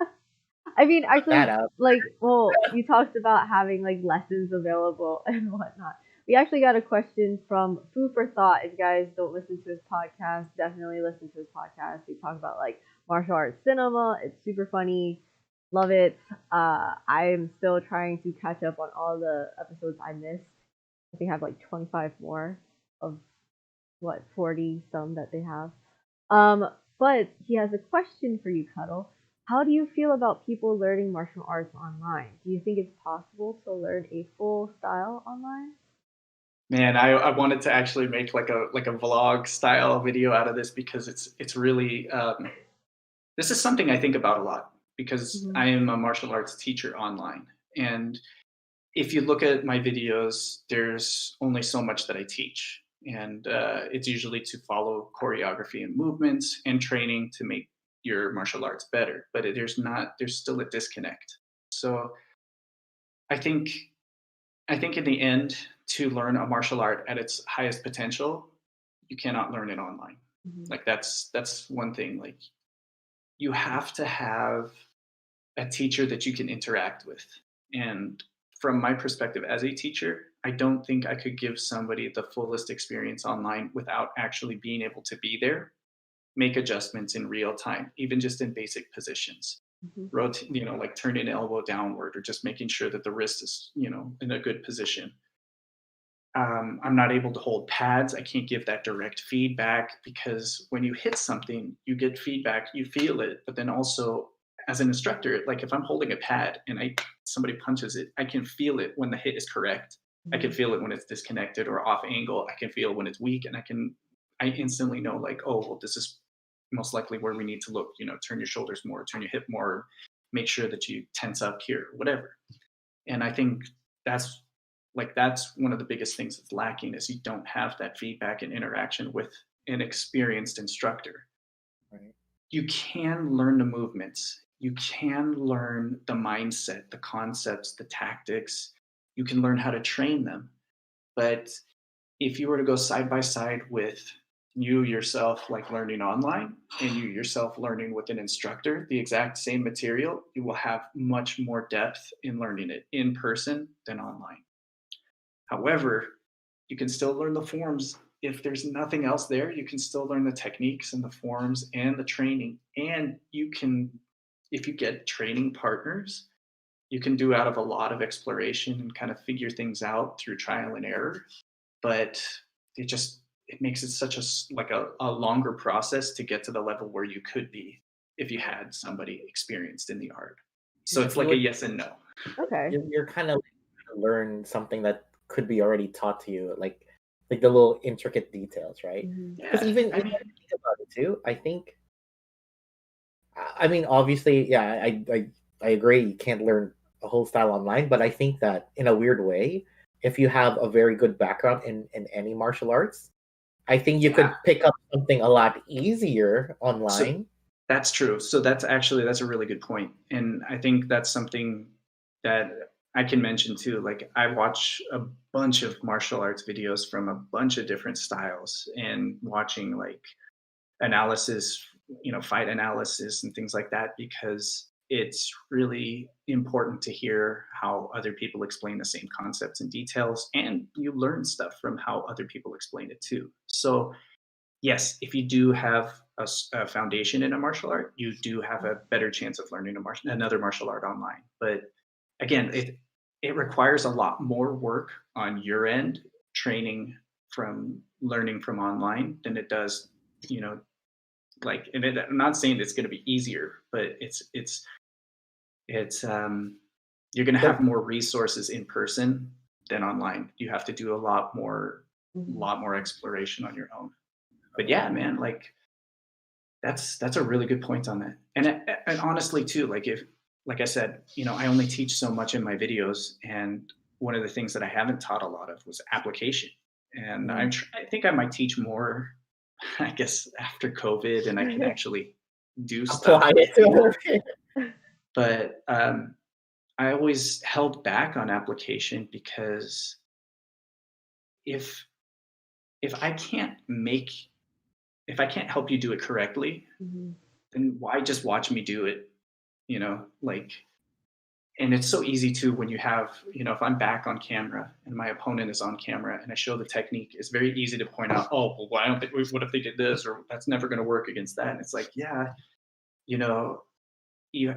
I mean, cut that actually, out. like, well, you talked about having like lessons available and whatnot. We actually got a question from Food for Thought. If you guys don't listen to his podcast, definitely listen to his podcast. We talk about like martial arts cinema. It's super funny. Love it. I'm still trying to catch up on all the episodes I missed. I think I have like 25 more of what 40 some that they have. Um, but he has a question for you, Cuddle. How do you feel about people learning martial arts online? Do you think it's possible to learn a full style online? Man, I wanted to actually make like a vlog style video out of this because it's really this is something I think about a lot because Mm-hmm. I am a martial arts teacher online. And if you look at my videos, there's only so much that I teach. And it's usually to follow choreography and movements and training to make your martial arts better. But there's still a disconnect. So I think I think in the end, to learn a martial art at its highest potential, you cannot learn it online. Mm-hmm. Like that's one thing. Like you have to have a teacher that you can interact with. And from my perspective as a teacher, I don't think I could give somebody the fullest experience online without actually being able to be there, make adjustments in real time, even just in basic positions. Mm-hmm. Rotate, like turn an elbow downward or just making sure that the wrist is, in a good position. I'm not able to hold pads. I can't give that direct feedback because when you hit something, you get feedback, you feel it. But then also, as an instructor, like if I'm holding a pad and somebody punches it, I can feel it when the hit is correct. I can feel it when it's disconnected or off angle. I can feel when it's weak, and I instantly know like, oh, well, this is most likely where we need to look. Turn your shoulders more, turn your hip more, make sure that you tense up here, whatever. And I think that's that's one of the biggest things that's lacking is you don't have that feedback and interaction with an experienced instructor. Right. You can learn the movements, you can learn the mindset, the concepts, the tactics, you can learn how to train them. But if you were to go side by side with you yourself like learning online and you yourself learning with an instructor the exact same material, you will have much more depth in learning it in person than online. However, you can still learn the forms. If there's nothing else there, you can still learn the techniques and the forms and the training. And you can, if you get training partners, you can do out of a lot of exploration and kind of figure things out through trial and error. But it makes it such a longer process to get to the level where you could be if you had somebody experienced in the art. So Yeah, it's like a yes and no. Okay. you're kind of learn something that could be already taught to you, like the little intricate details, right? Mm-hmm. Because Yeah, even I if mean, I think about it too, I think, I mean, obviously, yeah, I agree. You can't learn a whole style online, but I think that in a weird way, if you have a very good background in any martial arts, I think you yeah. could pick up something a lot easier So online. that's true. So that's a really good point. And I think that's something that I can mention too. Like I watch a bunch of martial arts videos from a bunch of different styles and watching like analysis, fight analysis and things like that because it's really important to hear how other people explain the same concepts and details and you learn stuff from how other people explain it too. So yes, if you do have a foundation in a martial art, you do have a better chance of learning another martial art online. But again, it requires a lot more work on your end, training from learning from online than it does, you know, I'm not saying it's going to be easier, but it's you're going to have But more resources in person than online. You have to do a Mm-hmm. lot more exploration on your own. But yeah, man, like that's a really good point on that. And honestly too, like I said, I only teach so much in my videos, and one of the things that I haven't taught a lot of was application. And mm, I think I might teach more, I guess, after COVID, and I can actually do stuff apply with it people. to But I always held back on application because if if I can't make if I can't help you do it correctly, Mm-hmm. then why just watch me do it? You know, like, and it's so easy to when you have, if I'm back on camera and my opponent is on camera and I show the technique, it's very easy to point out, oh, well, why don't they, what if they did this, or that's never going to work against that. And it's like, yeah, you know, you,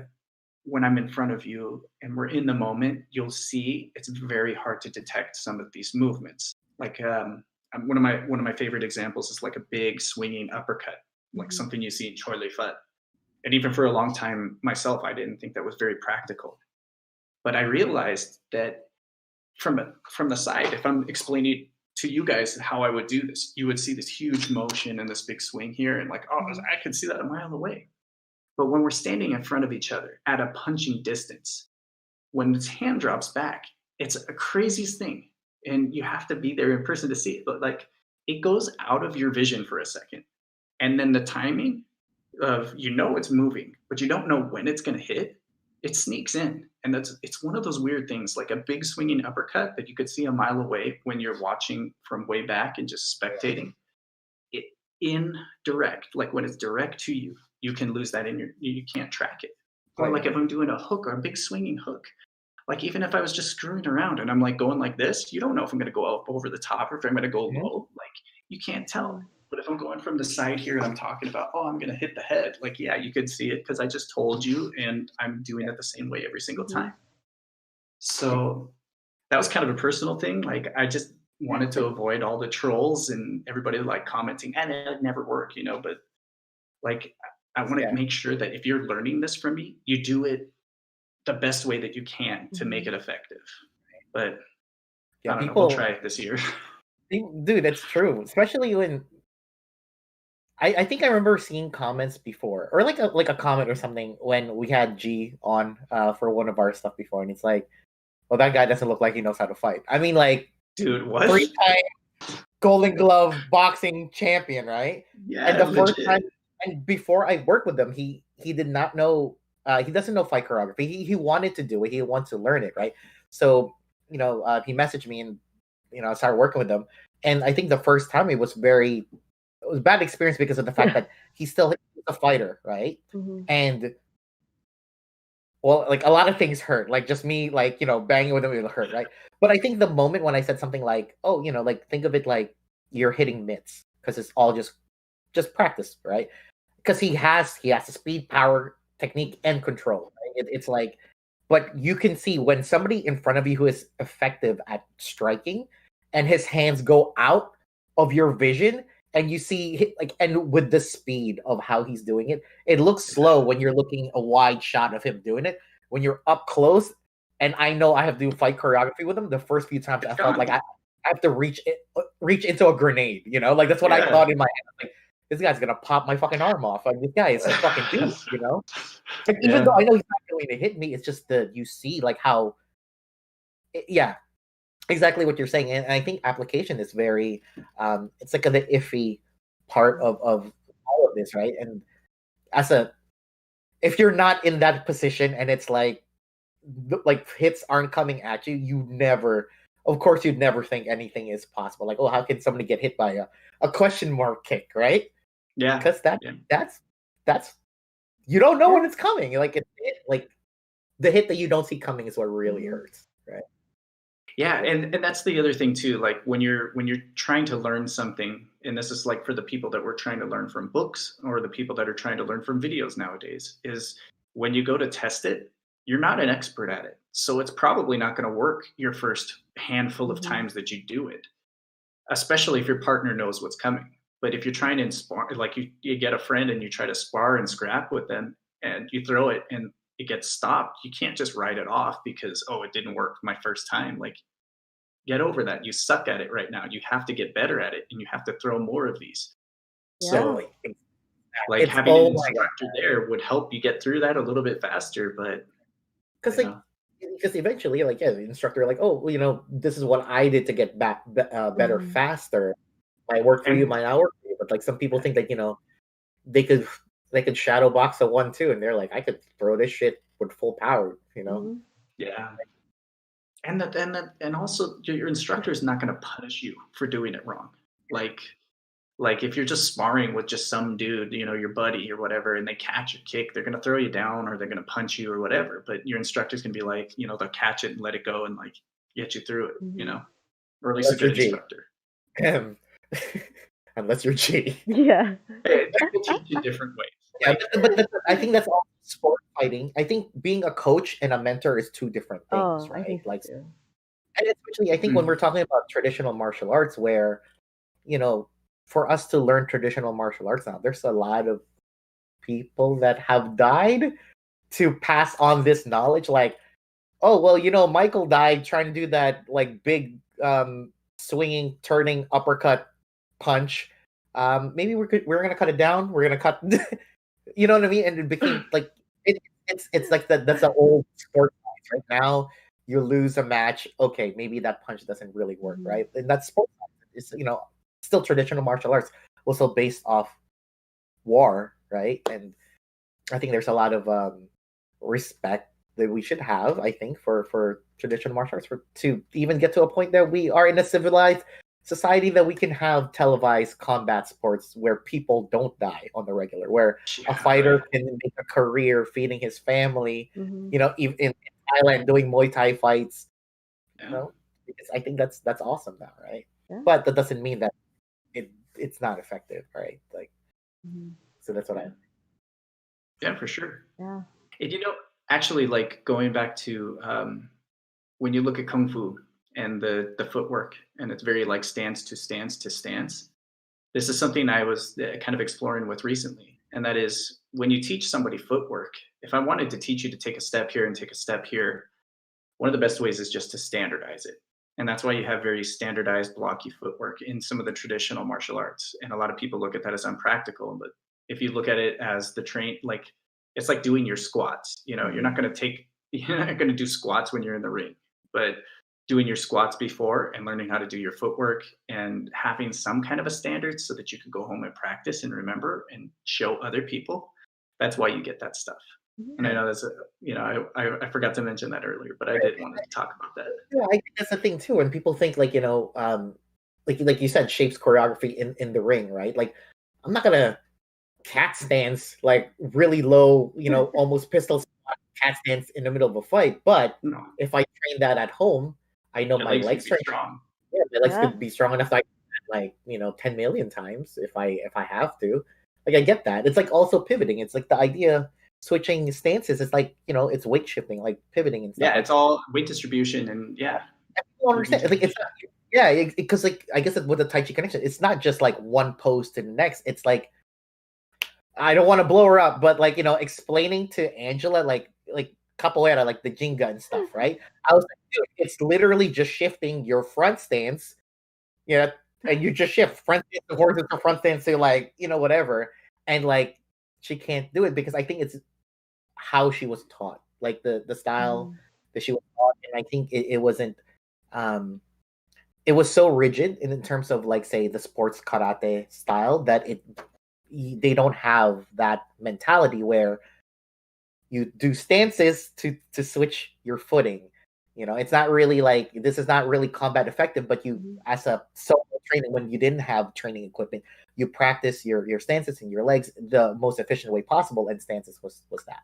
when I'm in front of you and we're in the moment, you'll see it's very hard to detect some of these movements. Like, one of my favorite examples is like a big swinging uppercut, like Mm-hmm. something you see in Choi Li Fut. And even for a long time myself, I didn't think that was very practical. But I realized that from the side, if I'm explaining to you guys how I would do this, you would see this huge motion and this big swing here, and like, oh, Mm-hmm. I could see that a mile away. But when we're standing in front of each other at a punching distance, when his hand drops back, it's a craziest thing, and you have to be there in person to see it. But like, it goes out of your vision for a second, and then the timing of, it's moving, but you don't know when it's going to hit. It sneaks in, and it's one of those weird things, like a big swinging uppercut that you could see a mile away when you're watching from way back and just spectating. It in direct, like when it's direct to you, you can lose that in you can't track it. Oh Or like yeah. if I'm doing a hook or a big swinging hook, like even if I was just screwing around and I'm like going like this, you don't know if I'm going to go up over the top or if I'm going to go Mhm. low. Like, you can't tell. Mm-hmm. But if I'm going from the side here and I'm talking about, oh, I'm going to hit the head, like, yeah, you could see it because I just told you and I'm doing it the same way every single Mm-hmm. time. So that was kind of a personal thing. Like, I just wanted to avoid all the trolls and everybody like commenting, and it never worked, but like, I want to Yeah. make sure that if you're learning this from me, you do it the best way that you can to make it effective. But Yeah. I don't know. We'll People, try it this year. dude, that's true. Especially when I think I remember seeing comments before, or like a comment or something when we had G on for one of our stuff before, and it's like, well, that guy doesn't look like he knows how to fight. I mean, like Dude, what? 3-time Golden Glove boxing champion, right? And Yeah, the first legit. time, and before I worked with him, he did not know. He doesn't know fight choreography. He wanted to do it. He wants to learn it, right? So he messaged me, and I started working with him. And I think the first time it was a bad experience because of the fact Yeah. that he's a fighter, right? Mm-hmm. And well, like a lot of things hurt. Like just me, like banging with him, it'll hurt, right? But I think the moment when I said something like, "Oh, like think of it like you're hitting mitts," because it's all just practice, right? Because he has the speed, power, technique, and control. Right? It's like, but you can see when somebody in front of you who is effective at striking, and his hands go out of your vision, and you see like, and with the speed of how he's doing it, it looks slow when you're looking a wide shot of him doing it. When you're up close, and I know I have to do fight choreography with him, the first few times It's I felt like gone. I have to reach into a grenade. Like that's what I Yeah. thought in my head. Like, this guy's gonna pop my fucking arm off. Like this guy is a fucking beast. Like even though Yeah. I know he's not going to hit me, it's just that you see like how, yeah, exactly what you're saying, and I think application is very, it's like the iffy part of all of this, right? And as a if you're not in that position and it's like hits aren't coming at you, of course, you'd never think anything is possible. Like, oh, how can somebody get hit by a question mark kick, right? Yeah. Because Yeah. that's you don't know when Yeah. it's coming. Like like the hit that you don't see coming is what really Mm-hmm. hurts, right? Yeah, and that's the other thing too. Like when you're trying to learn something, and this is like for the people that we're trying to learn from books or the people that are trying to learn from videos nowadays, is when you go to test it, you're not an expert at it. So it's probably not going to work your first handful of Mm-hmm. times that you do it, especially if your partner knows what's coming. But if you're trying to spar, like you get a friend and you try to spar and scrap with them and you throw it and it gets stopped, you can't just write it off because, oh, it didn't work my first time. Like, get over that. You suck at it right now. You have to get better at it and you have to throw more of these. Yeah. So, like, It's having an oh my god, instructor there would help you get through that a little bit faster. But, because you know, eventually, like, yeah, the instructor, like, oh, well, this is what I did to get back better Mm-hmm. faster. Might work for you, and might not work for you. But like some people think that they could shadow box a 1-2, and they're like, I could throw this shit with full power. Mm-hmm. yeah. and also your instructor is not going to punish you for doing it wrong. Like if you're just sparring with just some dude, your buddy or whatever, and they catch your kick, they're going to throw you down or they're going to punch you or whatever. But your instructor's going to be like, they'll catch it and let it go and like get you through it, or at least a Unless you're good G. instructor. Unless you're G. Yeah. They will teach you different ways. Yeah, but I think that's all sport fighting. I think being a coach and a mentor is two different things, I right? think so Like, too. and especially I think when we're talking about traditional martial arts, where for us to learn traditional martial arts now, there's a lot of people that have died to pass on this knowledge. Like, oh well, Michael died trying to do that like big swinging, turning uppercut punch. Maybe we're gonna cut it down. We're gonna cut. You know what I mean? And it became like it's like that's an old sport science. Right now, you lose a match. Okay, maybe that punch doesn't really work, right? And that's sport science. It's still traditional martial arts, also based off war, right? And I think there's a lot of respect that we should have. I think for traditional martial arts to even get to a point that we are in a civilized society that we can have televised combat sports where people don't die on the regular, where a fighter can make a career feeding his family, even in Thailand doing Muay Thai fights, because I think that's awesome now, right? Yeah. But that doesn't mean that it's not effective, right? Like, so that's what I think. Yeah, for sure. Yeah. And actually, like going back to when you look at Kung Fu and the footwork, and it's very like stance to stance to stance. This is something I was kind of exploring with recently, and that is when you teach somebody footwork, if I wanted to teach you to take a step here and take a step here, one of the best ways is just to standardize it. And that's why you have very standardized blocky footwork in some of the traditional martial arts. And a lot of people look at that as unpractical, but if you look at it as it's like doing your squats, you're not going to do squats when you're in the ring, but doing your squats before and learning how to do your footwork and having some kind of a standard so that you can go home and practice and remember and show other people. That's why you get that stuff. And I know that's I forgot to mention that earlier, but I did want to talk about that. Yeah, I think that's the thing too. When people think like like you said, shapes choreography in the ring, right? Like, I'm not gonna cat stance like really low, almost pistol squat, cat stance in the middle of a fight. But if I train that at home, I know my legs are strong. Yeah, my legs could be strong enough to like 10 million times if I have to. Like, I get that. It's like also pivoting. It's like the idea switching stances. It's like it's weight shifting, like pivoting and stuff. Yeah, it's all weight distribution and I don't understand. Like, it's not, because like I guess with the Tai Chi connection, it's not just like one pose to the next. It's like, I don't want to blow her up, but like explaining to Angela like capoeira, like the Jenga and stuff, right? I was like, dude, it's literally just shifting your front stance, and you just shift front stance to horizontal, front stance to like whatever, and like she can't do it because I think it's how she was taught, like the style that she was taught, and I think it wasn't. It was so rigid in terms of like say the sports karate style that they don't have that mentality where you do stances to switch your footing. It's not really like, this is not really combat effective, but you as a solo training, when you didn't have training equipment, you practice your stances and your legs the most efficient way possible, and stances was that.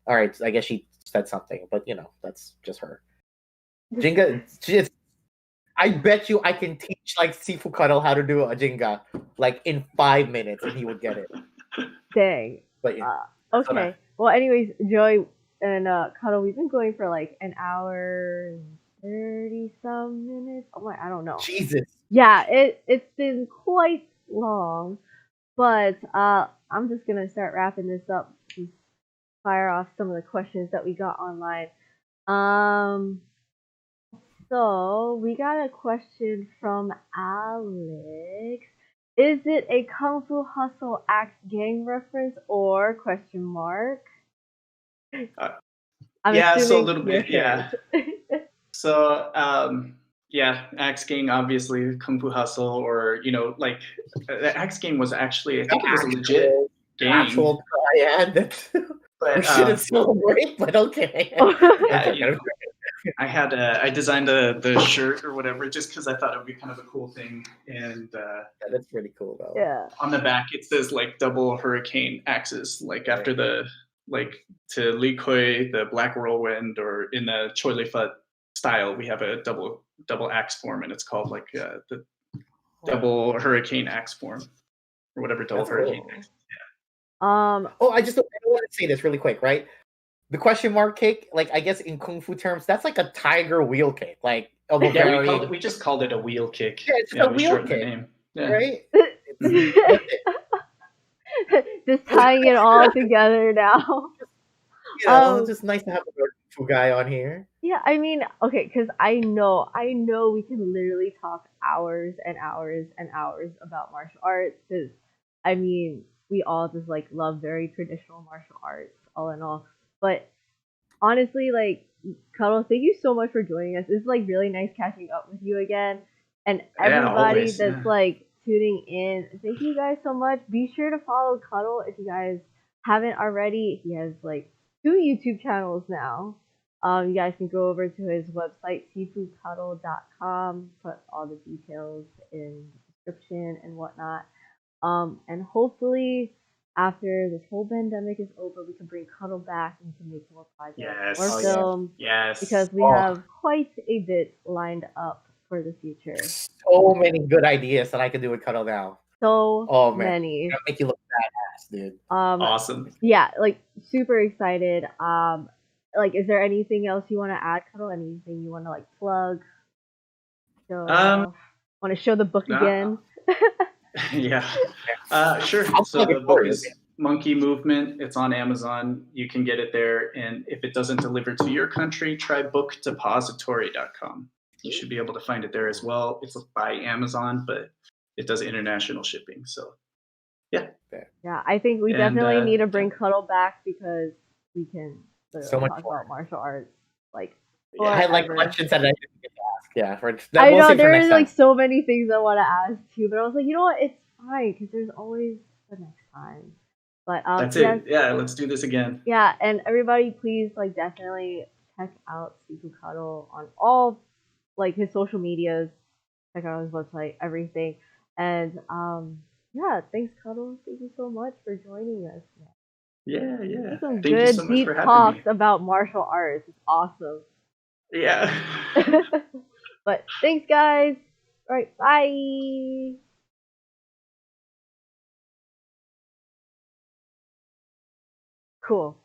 All right, so I guess she said something, but that's just her. Jenga, I bet you I can teach like Sifu Kuttel how to do a Jenga like in 5 minutes and he would get it. Dang. But okay. Well, anyways, Joy and Kuttel, we've been going for like an hour and 30 some minutes. Oh my, I don't know. Jesus. Yeah, it's been quite long, but I'm just gonna start wrapping this up. Just fire off some of the questions that we got online. So we got a question from Alex. Is it a Kung Fu Hustle Axe Gang reference or question mark? Yeah, so a little bit, yeah. So Axe Gang, obviously Kung Fu Hustle, or like the Axe Gang was actually, I think it was a legit gang. Actual triad. But we shouldn't celebrate, but okay. I designed the shirt or whatever just because I thought it would be kind of a cool thing, and Yeah, that's pretty cool though. Yeah. on the back it says like double hurricane axes, like Right. after the like to Li Kui, the black whirlwind, or in the Choi Li Fut style, we have a double axe form, and it's called like the double hurricane axe form or whatever double That's hurricane cool. axe. Oh, I don't want to say this really quick, right? The question mark kick, like I guess in kung fu terms, that's like a tiger wheel kick, like of a Yeah, very we just called it a wheel kick. yeah, it's just Yeah, a we wheel shortened the kick, name. Yeah. right? Just That's it. tying it all together now. Just nice to have a kung fu guy on here. Yeah, I mean, okay, because I know we can literally talk hours and hours and hours about martial arts. Because, I mean, we all just like love very traditional martial arts, all in all. But honestly, like, Cuddle, thank you so much for joining us. It's like really nice catching up with you again. And Yeah, everybody always. that's Yeah. like tuning in, thank you guys so much. Be sure to follow Cuddle if you guys haven't already. He has like 2 YouTube channels now. You guys can go over to his website, sifukuttel.com, put all the details in the description and whatnot. And hopefully, after this whole pandemic is over, we can bring Cuddle back and we can make more projects, Yes. more Oh yeah. films, Yes. because we Oh, have quite a bit lined up for the future. so many good ideas that I can do with Cuddle now. So Oh man, many. that'll make you look badass, dude. Awesome. Yeah, like super excited. Like, is there anything else you want to add, Cuddle? Anything you want to like plug? Show off? Want to show the book Nah. again? Yeah. Sure. I'll So plug it the for book you. is Monkey Movement. It's on Amazon. You can get it there. And if it doesn't deliver to your country, try bookdepository.com. You should be able to find it there as well. It's by Amazon, but it does international shipping. So, yeah. Yeah, I think we And definitely need to bring Cuddle back because we can So literally much talk more. about martial arts like Yeah. I had like forever. questions that I didn't get to ask. Yeah, I we'll know save for there next are time. like so many things I want to ask too, but I was like, you know what, it's fine because there's always the next time. But That's yes, it. Yeah, let's do this again. yeah, and everybody, please like definitely check out Sifu Kuttel on all like his social medias. Check out his website, everything, and yeah, thanks, Cuddle. Thank you so much for joining us. Yeah, yeah. Had some Thank you good so much deep for having talks me. about martial arts. It's awesome. Yeah. But thanks, guys. All right, bye. Cool.